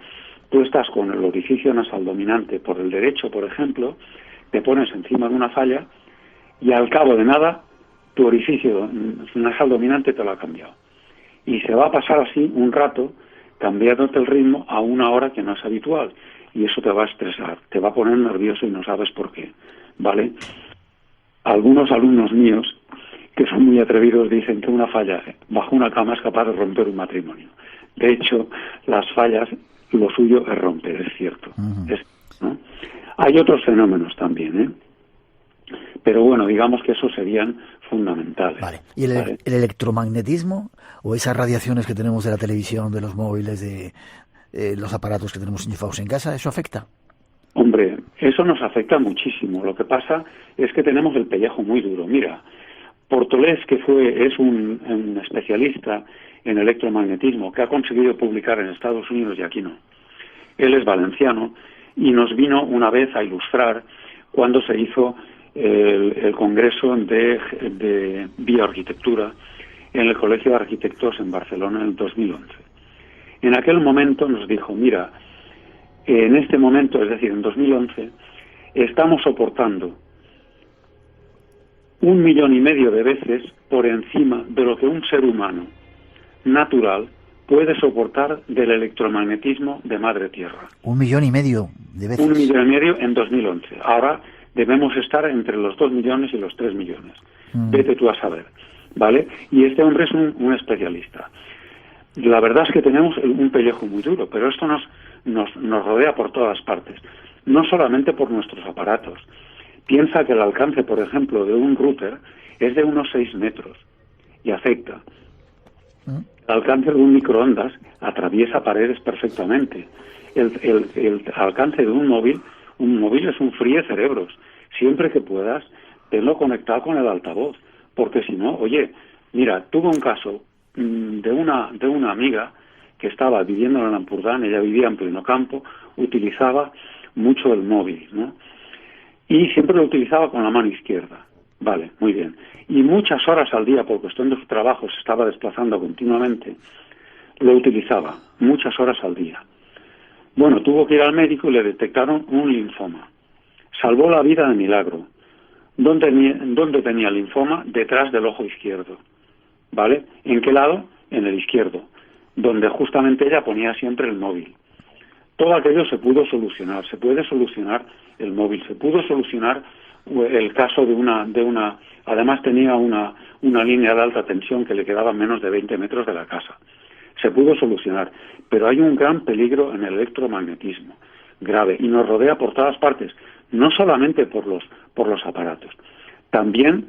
tú estás con el orificio nasal dominante por el derecho, por ejemplo, te pones encima de una falla y al cabo de nada tu orificio nasal dominante te lo ha cambiado. Y se va a pasar así un rato cambiándote el ritmo a una hora que no es habitual. Y eso te va a estresar, te va a poner nervioso y no sabes por qué, ¿vale? Algunos alumnos míos, que son muy atrevidos, dicen que una falla bajo una cama es capaz de romper un matrimonio. De hecho, las fallas, lo suyo es romper, es cierto. ¿No? Hay otros fenómenos también, ¿eh? Pero bueno, digamos que esos serían fundamentales.
Vale. ¿Y el electromagnetismo o esas radiaciones que tenemos de la televisión, de los móviles, de los aparatos que tenemos enchufados en casa, eso afecta?
Hombre, eso nos afecta muchísimo. Lo que pasa es que tenemos el pellejo muy duro. Mira, Portolés, que es un especialista en electromagnetismo, que ha conseguido publicar en Estados Unidos y aquí no. Él es valenciano y nos vino una vez a ilustrar cuando se hizo el Congreso de Bioarquitectura en el Colegio de Arquitectos en Barcelona en el 2011. En aquel momento nos dijo, mira, en este momento, es decir, en 2011, estamos soportando 1,5 millones de veces por encima de lo que un ser humano natural puede soportar del electromagnetismo de Madre Tierra.
1,5 millones de veces.
1,5 millones en 2011. Ahora debemos estar entre los 2 millones y los 3 millones. Vete tú a saber, ¿vale? Y este hombre es un especialista. La verdad es que tenemos un pellejo muy duro, pero esto nos rodea por todas partes. No solamente por nuestros aparatos. Piensa que el alcance, por ejemplo, de un router es de unos 6 metros y afecta. El alcance de un microondas atraviesa paredes perfectamente. El alcance de un móvil es un fríe cerebros. Siempre que puedas, tenlo conectado con el altavoz, porque si no, oye, mira, tuve un caso de una amiga que estaba viviendo en el Ampurdán, ella vivía en pleno campo, utilizaba mucho el móvil, ¿no? Y siempre lo utilizaba con la mano izquierda. Vale, muy bien. Y muchas horas al día, por cuestión de su trabajo, se estaba desplazando continuamente, lo utilizaba, muchas horas al día. Bueno, tuvo que ir al médico y le detectaron un linfoma. Salvó la vida de milagro. ¿Dónde tenía el linfoma? Detrás del ojo izquierdo. ¿Vale? ¿En qué lado? En el izquierdo, donde justamente ella ponía siempre el móvil. Todo aquello se pudo solucionar, se puede solucionar el móvil, se pudo solucionar el caso de una además tenía una línea de alta tensión que le quedaba a menos de 20 metros de la casa. Se pudo solucionar, pero hay un gran peligro en el electromagnetismo, grave, y nos rodea por todas partes, no solamente por los aparatos, también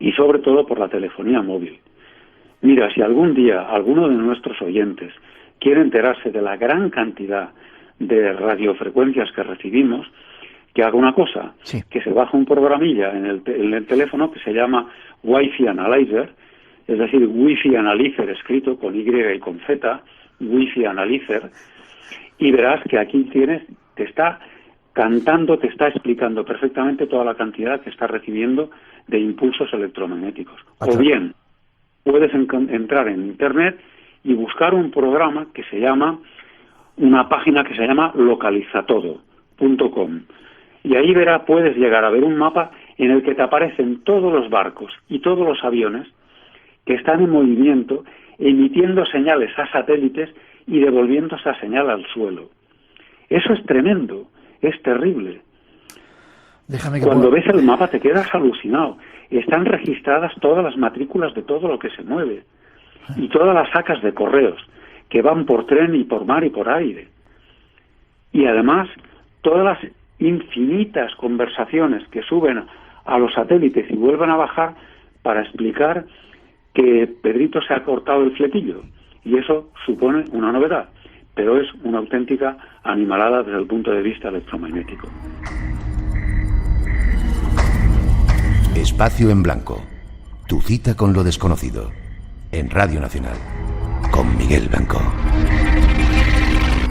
y sobre todo por la telefonía móvil. Mira, si algún día alguno de nuestros oyentes quiere enterarse de la gran cantidad de radiofrecuencias que recibimos, que haga una cosa, que se baje un programilla en el teléfono que se llama Wi-Fi Analyzer, es decir, Wi-Fi Analyzer escrito con Y y con Z, Wi-Fi Analyzer, y verás que aquí te está cantando, te está explicando perfectamente toda la cantidad que está recibiendo de impulsos electromagnéticos. O bien, puedes entrar en Internet y buscar un programa que se llama, una página que se llama localizatodo.com. Y ahí puedes llegar a ver un mapa en el que te aparecen todos los barcos y todos los aviones que están en movimiento, emitiendo señales a satélites y devolviendo esa señal al suelo. Eso es tremendo, es terrible. Cuando ves el mapa te quedas alucinado. Están registradas todas las matrículas de todo lo que se mueve y todas las sacas de correos que van por tren y por mar y por aire. Y además todas las infinitas conversaciones que suben a los satélites y vuelven a bajar para explicar que Pedrito se ha cortado el flequillo. Y eso supone una novedad, pero es una auténtica animalada desde el punto de vista electromagnético.
Espacio en Blanco. Tu cita con lo desconocido. En Radio Nacional. Con Miguel Blanco.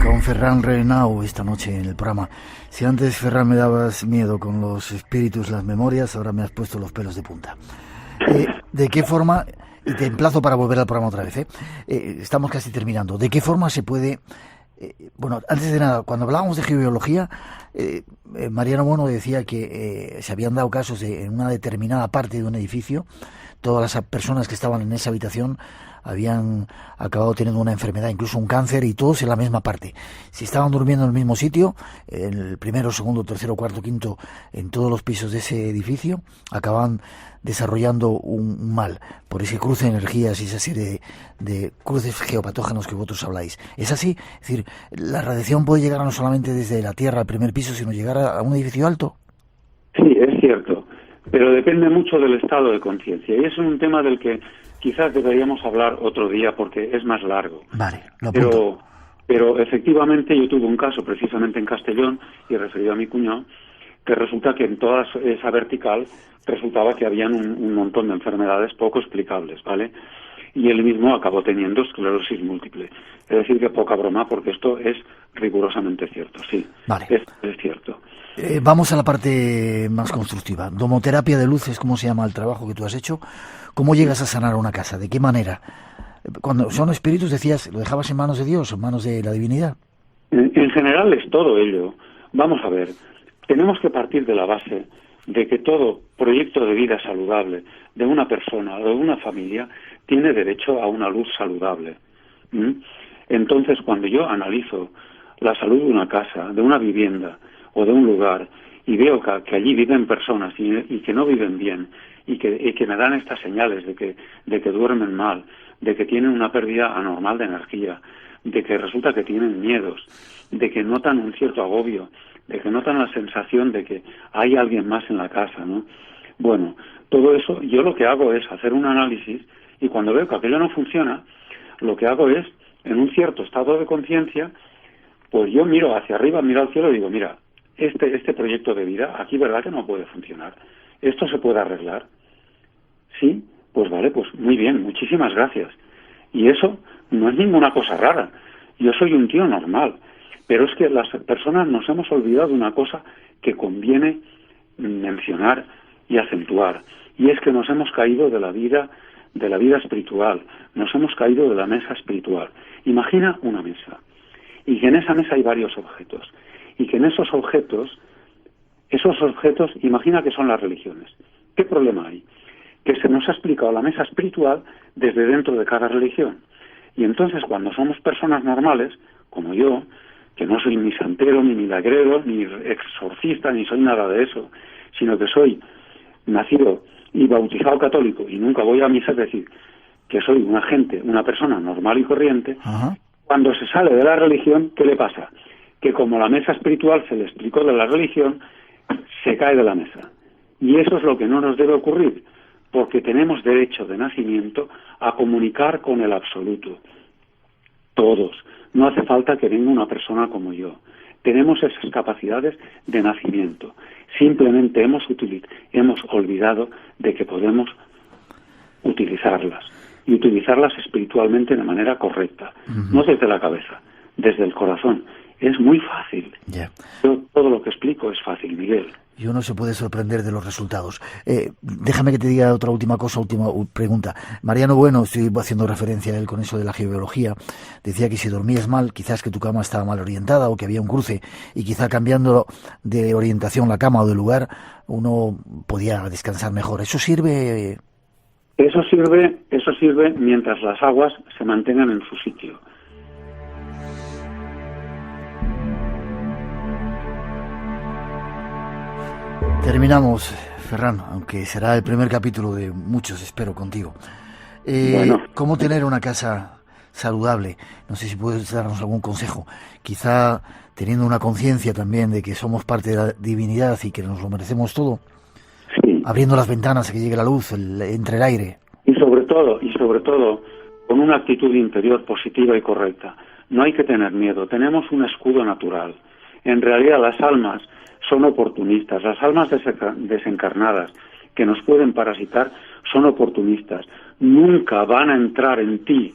Con Ferran Renau esta noche en el programa. Si antes, Ferran, me dabas miedo con los espíritus, las memorias, ahora me has puesto los pelos de punta. ¿De qué forma, y te emplazo para volver al programa otra vez, estamos casi terminando, ¿de qué forma se puede... bueno, antes de nada, cuando hablábamos de geobiología, Mariano Bueno decía que se habían dado casos de, en una determinada parte de un edificio, todas las personas que estaban en esa habitación habían acabado teniendo una enfermedad, incluso un cáncer, y todos en la misma parte. Si estaban durmiendo en el mismo sitio, en el primero, segundo, tercero, cuarto, quinto, en todos los pisos de ese edificio, acababan desarrollando un mal por ese cruce de energías y esa serie de cruces geopatógenos que vosotros habláis. ¿Es así? Es decir, ¿la radiación puede llegar no solamente desde la Tierra al primer piso, sino llegar a un edificio alto?
Sí, es cierto, pero depende mucho del estado de conciencia, y eso es un tema del que quizás deberíamos hablar otro día porque es más largo.
Vale, lo apunto.
Pero efectivamente yo tuve un caso precisamente en Castellón, y referido a mi cuñado, que resulta que en toda esa vertical resultaba que habían un montón de enfermedades poco explicables, ¿vale? Y él mismo acabó teniendo esclerosis múltiple. Es decir, que poca broma, porque esto es rigurosamente cierto, sí.
Vale.
Es cierto.
Vamos a la parte más constructiva. Domoterapia de luz es como se llama el trabajo que tú has hecho. ¿Cómo llegas a sanar una casa? ¿De qué manera? Cuando son espíritus, decías, ¿lo dejabas en manos de Dios, en manos de la divinidad?
En general es todo ello. Vamos a ver, tenemos que partir de la base de que todo proyecto de vida saludable de una persona o de una familia tiene derecho a una luz saludable. Entonces, cuando yo analizo la salud de una casa, de una vivienda o de un lugar, y veo que allí viven personas y que no viven bien, y que me dan estas señales de que duermen mal, de que tienen una pérdida anormal de energía, de que resulta que tienen miedos, de que notan un cierto agobio, de que notan la sensación de que hay alguien más en la casa, ¿no? Bueno, todo eso, yo lo que hago es hacer un análisis, y cuando veo que aquello no funciona, lo que hago es, en un cierto estado de conciencia, pues yo miro hacia arriba, miro al cielo y digo, mira, este proyecto de vida, aquí verdad que no puede funcionar. ¿Esto se puede arreglar? Sí, pues vale, pues muy bien, muchísimas gracias. Y eso no es ninguna cosa rara. Yo soy un tío normal, pero es que las personas nos hemos olvidado de una cosa que conviene mencionar y acentuar, y es que nos hemos caído de la vida espiritual, nos hemos caído de la mesa espiritual. Imagina una mesa, y que en esa mesa hay varios objetos, y que en esos objetos, imagina que son las religiones. ¿Qué problema hay? Que se nos ha explicado la mesa espiritual desde dentro de cada religión. Y entonces, cuando somos personas normales, como yo, que no soy ni santero, ni milagrero, ni exorcista, ni soy nada de eso, sino que soy nacido y bautizado católico y nunca voy a misa, es decir, que soy una persona normal y corriente.
Ajá.
Cuando se sale de la religión, ¿qué le pasa? Que como la mesa espiritual se le explicó de la religión, se cae de la mesa. Y eso es lo que no nos debe ocurrir, porque tenemos derecho de nacimiento a comunicar con el absoluto. Todos. No hace falta que venga una persona como yo. Tenemos esas capacidades de nacimiento. Simplemente hemos olvidado de que podemos utilizarlas. Y utilizarlas espiritualmente de manera correcta. No desde la cabeza, desde el corazón. Es muy fácil.
Yeah.
Todo lo que explico es fácil, Miguel.
Y uno se puede sorprender de los resultados. Déjame que te diga otra última pregunta. Mariano Bueno, estoy haciendo referencia a él con eso de la geobiología, decía que si dormías mal, quizás que tu cama estaba mal orientada o que había un cruce, y quizá cambiando de orientación la cama o de lugar, uno podía descansar mejor. ¿Eso sirve?
Eso sirve mientras las aguas se mantengan en su sitio.
Terminamos, Ferran, aunque será el primer capítulo de muchos, espero, contigo.
Bueno.
¿Cómo tener una casa saludable? No sé si puedes darnos algún consejo. Quizá teniendo una conciencia también de que somos parte de la divinidad y que nos lo merecemos todo.
Sí.
Abriendo las ventanas a que llegue la luz, entre el aire.
Y sobre todo, con una actitud interior positiva y correcta. No hay que tener miedo, tenemos un escudo natural. En realidad las almas son oportunistas, las almas desencarnadas que nos pueden parasitar son oportunistas. Nunca van a entrar en ti,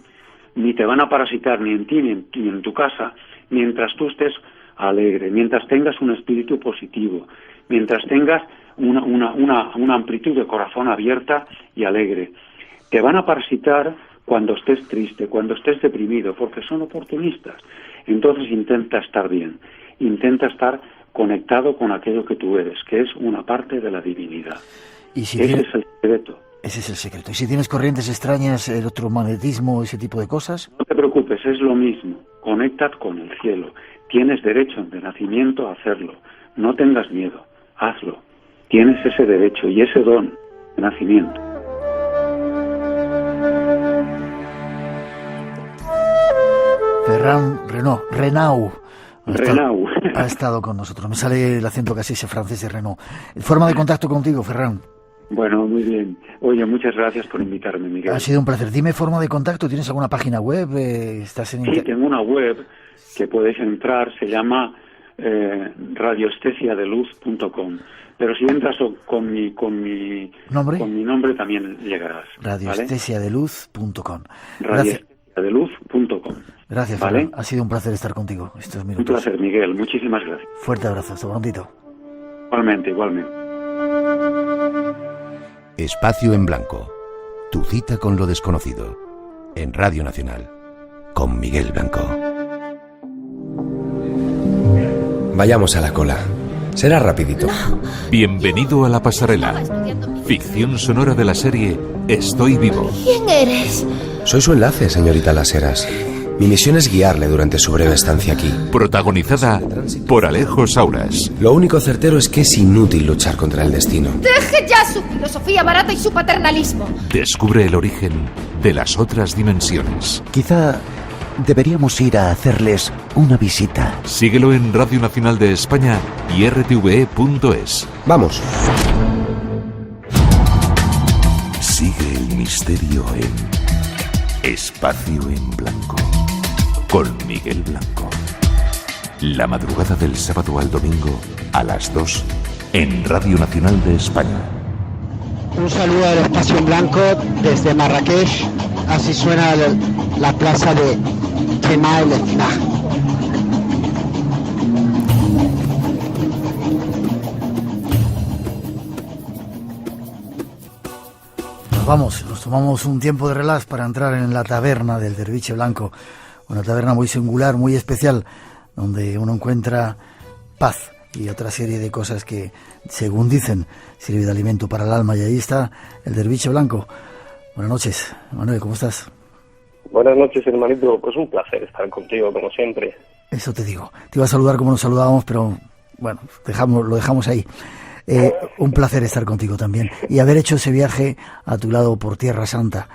ni te van a parasitar ni en ti ni en tu casa, mientras tú estés alegre, mientras tengas un espíritu positivo, mientras tengas una amplitud de corazón abierta y alegre. Te van a parasitar cuando estés triste, cuando estés deprimido, porque son oportunistas. Entonces intenta estar bien, intenta estar conectado con aquello que tú eres, que es una parte de la divinidad.
¿Y si
Ese es el secreto.
Ese es el secreto. ¿Y si tienes corrientes extrañas, electromagnetismo, ese tipo de cosas?
No te preocupes, es lo mismo. Conecta con el cielo. Tienes derecho de nacimiento a hacerlo. No tengas miedo. Hazlo. Tienes ese derecho y ese don de nacimiento.
Ferran Renau.
Renau.
Ha estado con nosotros. Me sale el acento casi ese francés de Renault. ¿Forma de contacto contigo, Ferran?
Bueno, muy bien. Oye, muchas gracias por invitarme, Miguel.
Ha sido un placer. Dime forma de contacto. ¿Tienes alguna página web? ¿Estás en
Sí, tengo una web que podéis entrar. Se llama radioestesiadeluz.com. Pero si entras con mi nombre también llegarás.
Radioestesiadeluz.com.
Radioestesiadeluz.com.
Gracias,
¿vale?
Ferran. Ha sido un placer estar contigo estos minutos.
Un placer, Miguel. Muchísimas gracias.
Fuerte abrazo. Hasta prontito.
Igualmente.
Espacio en Blanco. Tu cita con lo desconocido. En Radio Nacional. Con Miguel Blanco.
Vayamos a la cola. Será rapidito.
Bienvenido a La Pasarela. Ficción sonora de la serie Estoy Vivo.
¿Quién eres?
Soy su enlace, señorita Las Heras. Mi misión es guiarle durante su breve estancia aquí.
Protagonizada por Alejo Sauras.
Lo único certero es que es inútil luchar contra el destino.
Deje ya su filosofía barata y su paternalismo.
Descubre el origen de las otras dimensiones.
Quizá deberíamos ir a hacerles una visita.
Síguelo en Radio Nacional de España y rtve.es.
Vamos.
Sigue el misterio en Espacio en Blanco con Miguel Blanco. La madrugada del sábado al domingo a las 2 en Radio Nacional de España.
Un saludo al Espacio en Blanco desde Marrakech. Así suena la plaza de Tema el Esfinaj.
Nos tomamos un tiempo de relax para entrar en la taberna del Derviche Blanco, una taberna muy singular, muy especial, donde uno encuentra paz y otra serie de cosas que, según dicen, sirve de alimento para el alma. Y ahí está el Derviche Blanco. Buenas noches, Manuel, ¿cómo estás?
Buenas noches, hermanito. Pues un placer estar contigo, como siempre.
Eso te digo. Te iba a saludar como nos saludábamos, pero bueno, lo dejamos ahí. Un placer estar contigo también y haber hecho ese viaje a tu lado por Tierra Santa.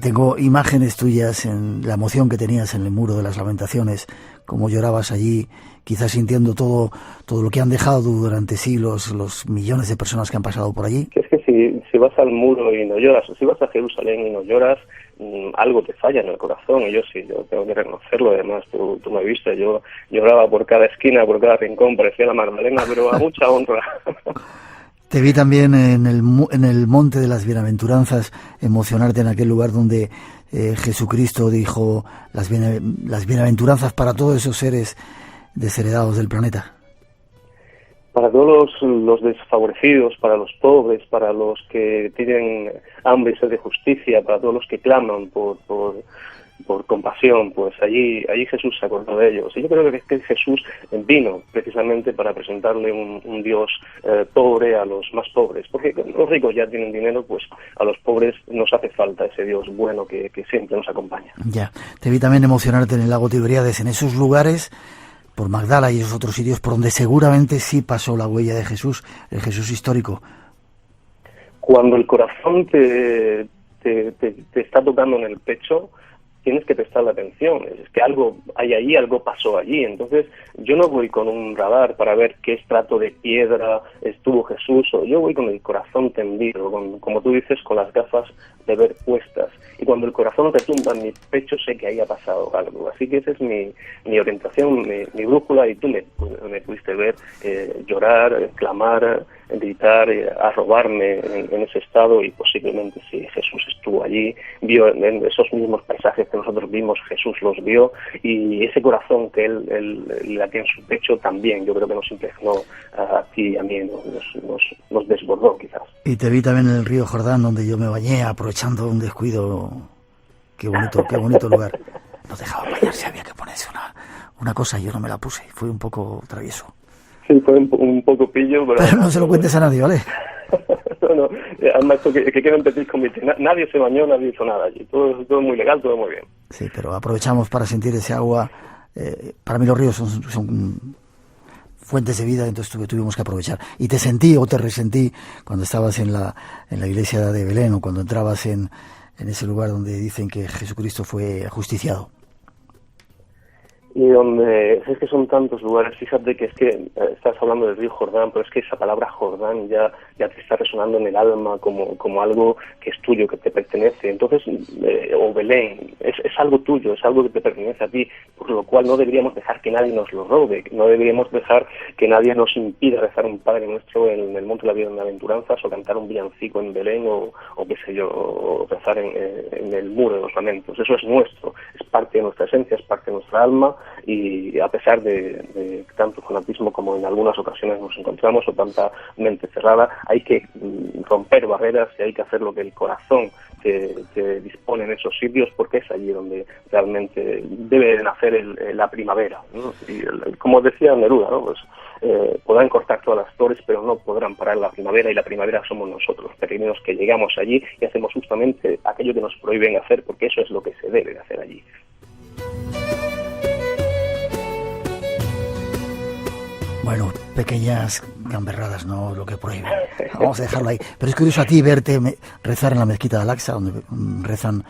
Tengo imágenes tuyas en la emoción que tenías en el Muro de las Lamentaciones, cómo llorabas allí, quizás sintiendo todo lo que han dejado durante siglos los millones de personas que han pasado por allí.
Es que si vas al muro y no lloras, o si vas a Jerusalén y no lloras, algo te falla en el corazón. Y yo tengo que reconocerlo. Además, tú me viste, yo lloraba por cada esquina, por cada rincón, parecía la Magdalena, pero a mucha honra.
Te vi también en el Monte de las Bienaventuranzas emocionarte en aquel lugar donde Jesucristo dijo las bienaventuranzas para todos esos seres desheredados del planeta.
Para todos los desfavorecidos, para los pobres, para los que tienen hambre y sed de justicia, para todos los que claman por compasión, pues allí Jesús se acordó de ellos. Y yo creo que Jesús vino precisamente para presentarle un Dios pobre a los más pobres, porque los ricos ya tienen dinero, pues a los pobres nos hace falta ese Dios bueno que siempre nos acompaña.
Ya, te vi también emocionarte en el lago Tiberíades, en esos lugares, por Magdala y esos otros sitios por donde seguramente sí pasó la huella de Jesús, el Jesús histórico.
Cuando el corazón te está tocando en el pecho, tienes que prestarle atención. Es que algo hay ahí, algo pasó allí. Entonces, yo no voy con un radar para ver qué estrato de piedra estuvo Jesús, o yo voy con el corazón tendido, como tú dices, con las gafas de ver puestas. Y cuando el corazón retumba en mi pecho, sé que ahí ha pasado algo. Así que esa es mi orientación, mi brújula, y tú me pudiste ver llorar, clamar, gritar, a robarme en ese estado, y posiblemente si Jesús estuvo allí, vio en esos mismos paisajes que nosotros vimos, Jesús los vio, y ese corazón que él latía en su pecho también, yo creo que nos impregnó a ti y a mí, nos desbordó quizás.
Y te vi también en el río Jordán, donde yo me bañé aprovechando un descuido. Qué bonito lugar. No dejaba bañarse, había que ponerse una cosa y yo no me la puse, fui un poco travieso.
Sí, fue un poco pillo, pero
no se lo cuentes a nadie, ¿vale?
No, además que quede un petit comité. Nadie se bañó, nadie hizo nada allí. Todo muy legal, todo muy bien.
Sí, pero aprovechamos para sentir ese agua. Para mí los ríos son fuentes de vida, entonces tuvimos que aprovechar. Y te sentí o te resentí cuando estabas en la iglesia de Belén, o cuando entrabas en ese lugar donde dicen que Jesucristo fue ajusticiado.
Y donde es que son tantos lugares, fíjate que es que estás hablando del río Jordán, pero es que esa palabra Jordán ya te está resonando en el alma como algo que es tuyo, que te pertenece. Entonces, o Belén, es algo tuyo, es algo que te pertenece a ti, por lo cual no deberíamos dejar que nadie nos lo robe, no deberíamos dejar que nadie nos impida rezar un Padre Nuestro en el Monte de las Bienaventuranzas, o cantar un villancico en Belén, o qué sé yo, o rezar en el Muro de los Lamentos. Eso es nuestro, es parte de nuestra esencia, es parte de nuestra alma, y a pesar de tanto fanatismo como en algunas ocasiones nos encontramos, o tanta mente cerrada, hay que romper barreras y hay que hacer lo que el corazón que dispone en esos sitios, porque es allí donde realmente debe nacer la primavera, ¿no? Y como decía Neruda, ¿no? Pues podrán cortar todas las flores, pero no podrán parar la primavera, y la primavera somos nosotros, peregrinos que llegamos allí y hacemos justamente aquello que nos prohíben hacer, porque eso es lo que se debe de hacer allí.
Bueno, pequeñas gamberradas, no lo que prohíben. Vamos a dejarlo ahí. Pero es curioso a ti verte rezar en la mezquita de Al-Aqsa, donde rezan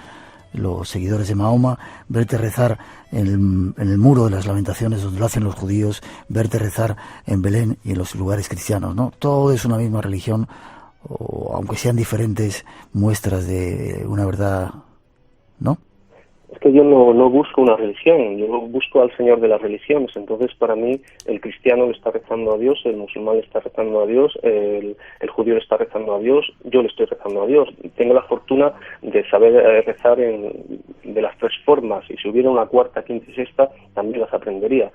los seguidores de Mahoma, verte rezar en el Muro de las Lamentaciones, donde lo hacen los judíos, verte rezar en Belén y en los lugares cristianos, ¿no? Todo es una misma religión, o aunque sean diferentes muestras de una verdad, ¿no?
Es que yo no busco una religión, yo busco al Señor de las religiones. Entonces, para mí, el cristiano le está rezando a Dios, el musulmán le está rezando a Dios, el judío le está rezando a Dios, yo le estoy rezando a Dios. Tengo la fortuna de saber rezar de las tres formas, y si hubiera una cuarta, quinta y sexta, también las aprendería.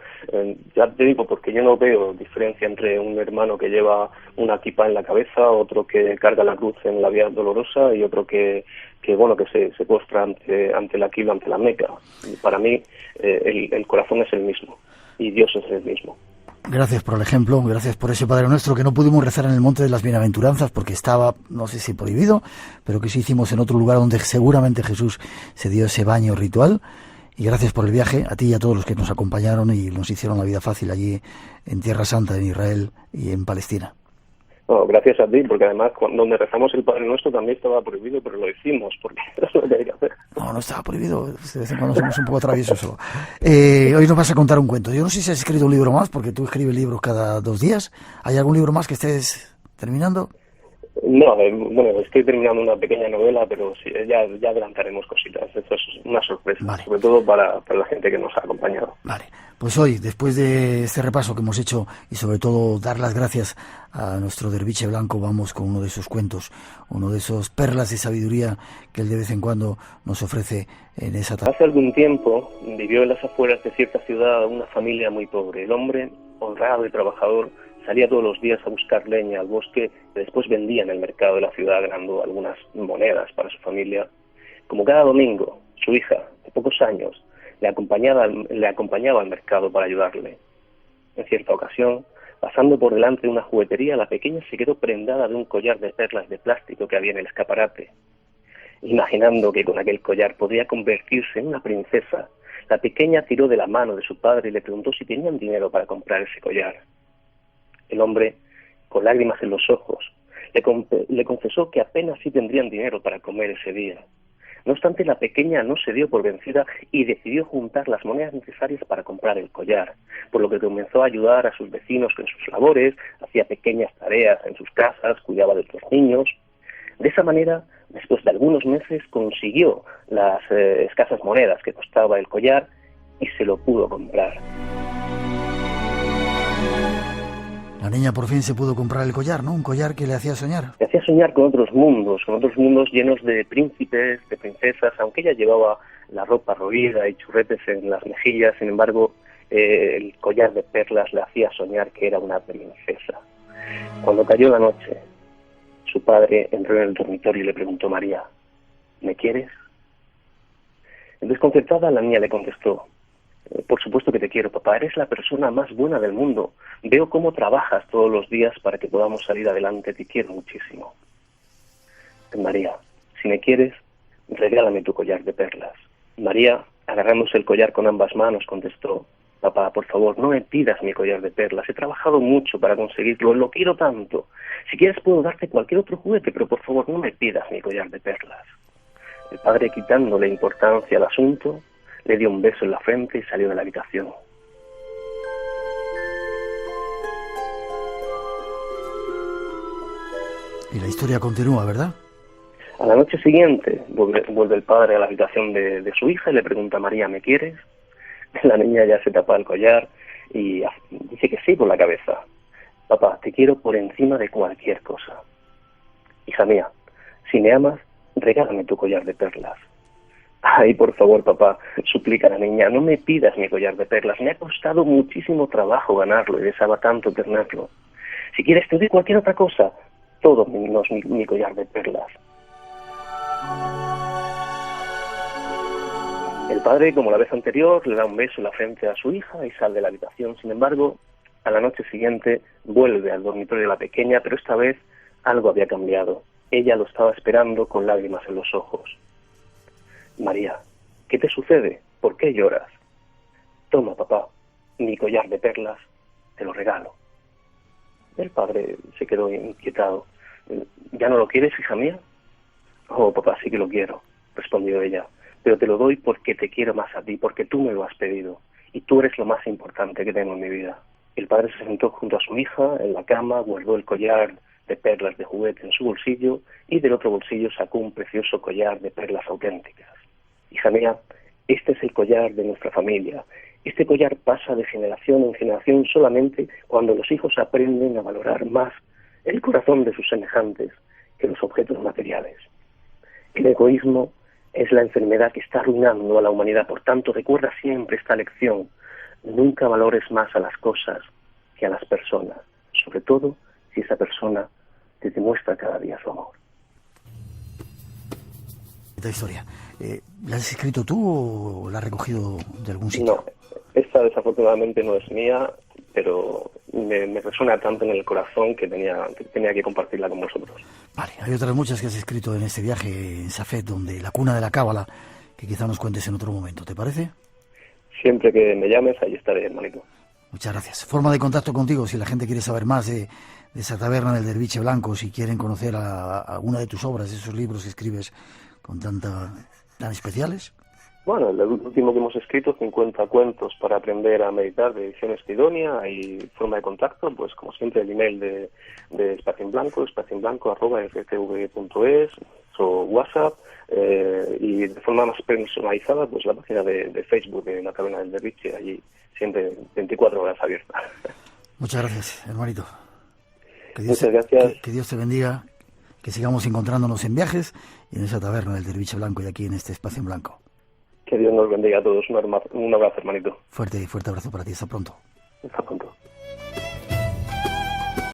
Ya te digo, porque yo no veo diferencia entre un hermano que lleva una kipa en la cabeza, otro que carga la cruz en la Vía Dolorosa, y otro que se postra ante la Qibla, ante la Meca. Para mí, el corazón es el mismo, y Dios es el mismo.
Gracias por el ejemplo, gracias por ese Padre Nuestro que no pudimos rezar en el Monte de las Bienaventuranzas porque estaba, no sé si prohibido, pero que sí hicimos en otro lugar donde seguramente Jesús se dio ese baño ritual. Y gracias por el viaje, a ti y a todos los que nos acompañaron y nos hicieron la vida fácil allí en Tierra Santa, en Israel y en Palestina.
No, gracias a ti, porque además donde rezamos el Padre Nuestro también estaba prohibido, pero lo hicimos, porque es lo que hay que hacer.
No estaba prohibido, de vez en cuando somos un poco traviesos. Hoy nos vas a contar un cuento. Yo no sé si has escrito un libro más, porque tú escribes libros cada 2 días. ¿Hay algún libro más que estés terminando?
No, bueno, estoy terminando una pequeña novela, pero sí, ya adelantaremos cositas. Esto es una sorpresa, vale. Sobre todo para la gente que nos ha acompañado.
Vale, pues hoy, después de este repaso que hemos hecho y sobre todo dar las gracias a nuestro derviche blanco, vamos con uno de esos cuentos, uno de esos perlas de sabiduría que él de vez en cuando nos ofrece en esa tarde.
Hace algún tiempo vivió en las afueras de cierta ciudad una familia muy pobre. El hombre, honrado y trabajador, salía todos los días a buscar leña al bosque y después vendía en el mercado de la ciudad ganando algunas monedas para su familia. Como cada domingo, su hija, de pocos años, le acompañaba al mercado para ayudarle. En cierta ocasión, pasando por delante de una juguetería, la pequeña se quedó prendada de un collar de perlas de plástico que había en el escaparate. Imaginando que con aquel collar podría convertirse en una princesa, la pequeña tiró de la mano de su padre y le preguntó si tenían dinero para comprar ese collar. El hombre, con lágrimas en los ojos, le confesó que apenas sí tendrían dinero para comer ese día. No obstante, la pequeña no se dio por vencida y decidió juntar las monedas necesarias para comprar el collar, por lo que comenzó a ayudar a sus vecinos en sus labores, hacía pequeñas tareas en sus casas, cuidaba de otros niños. De esa manera, después de algunos meses, consiguió las escasas monedas que costaba el collar y se lo pudo comprar.
La niña por fin se pudo comprar el collar, ¿no? Un collar que le hacía soñar.
Le hacía soñar con otros mundos llenos de príncipes, de princesas, aunque ella llevaba la ropa roída y churretes en las mejillas. Sin embargo, el collar de perlas le hacía soñar que era una princesa. Cuando cayó la noche, su padre entró en el dormitorio y le preguntó: María, ¿me quieres? Desconcertada, la niña le contestó: por supuesto que te quiero, papá. Eres la persona más buena del mundo. Veo cómo trabajas todos los días para que podamos salir adelante. Te quiero muchísimo. María, si me quieres, regálame tu collar de perlas. María, agarrándose el collar con ambas manos, contestó: papá, por favor, no me pidas mi collar de perlas. He trabajado mucho para conseguirlo. Lo quiero tanto. Si quieres puedo darte cualquier otro juguete, pero por favor no me pidas mi collar de perlas. El padre, quitándole importancia al asunto, le dio un beso en la frente y salió de la habitación.
Y la historia continúa, ¿verdad?
A la noche siguiente vuelve el padre a la habitación de su hija y le pregunta: María, ¿me quieres? La niña ya se tapa el collar y dice que sí con la cabeza. Papá, te quiero por encima de cualquier cosa. Hija mía, si me amas, regálame tu collar de perlas. Ay, por favor, papá, suplica la niña, no me pidas mi collar de perlas. Me ha costado muchísimo trabajo ganarlo y deseaba tanto tenerlo. Si quieres te doy cualquier otra cosa, todo menos mi collar de perlas. El padre, como la vez anterior, le da un beso en la frente a su hija y sale de la habitación. Sin embargo, a la noche siguiente vuelve al dormitorio de la pequeña, pero esta vez algo había cambiado. Ella lo estaba esperando con lágrimas en los ojos. María, ¿qué te sucede? ¿Por qué lloras? Toma, papá, mi collar de perlas, te lo regalo. El padre se quedó inquietado. ¿Ya no lo quieres, hija mía? Oh, papá, sí que lo quiero, respondió ella, pero te lo doy porque te quiero más a ti, porque tú me lo has pedido, y tú eres lo más importante que tengo en mi vida. El padre se sentó junto a su hija en la cama, guardó el collar de perlas de juguete en su bolsillo y del otro bolsillo sacó un precioso collar de perlas auténticas. Hija mía, este es el collar de nuestra familia. Este collar pasa de generación en generación solamente cuando los hijos aprenden a valorar más el corazón de sus semejantes que los objetos materiales. El egoísmo es la enfermedad que está arruinando a la humanidad. Por tanto, recuerda siempre esta lección. Nunca valores más a las cosas que a las personas, sobre todo si esa persona te demuestra cada día su amor.
Esta historia, ¿la has escrito tú o la has recogido de algún sitio?
No, esta desafortunadamente no es mía, pero me resuena tanto en el corazón que tenía que compartirla con vosotros.
Vale, hay otras muchas que has escrito en este viaje en Safed, donde la cuna de la cábala, que quizá nos cuentes en otro momento, ¿te parece?
Siempre que me llames, ahí estaré, hermanito.
Muchas gracias. Forma de contacto contigo, si la gente quiere saber más de esa taberna del Derviche Blanco, si quieren conocer alguna de tus obras, esos libros que escribes con tan especiales.
Bueno, el último que hemos escrito, 50 cuentos para aprender a meditar, de edición Esquidonia. Hay forma de contacto, pues como siempre el email de Espacio en Blanco, espacioenblanco@rtv.es, o WhatsApp, y de forma más personalizada, pues la página de Facebook de la Taberna del Derviche, allí siempre 24 horas abierta.
Muchas gracias, hermanito.
Muchas gracias.
Que Dios te bendiga, que sigamos encontrándonos en viajes y en esa taberna del Derviche Blanco y aquí en este Espacio en Blanco.
Que Dios nos bendiga a todos. Un abrazo, hermanito.
Fuerte abrazo para ti. Hasta pronto.
Hasta pronto.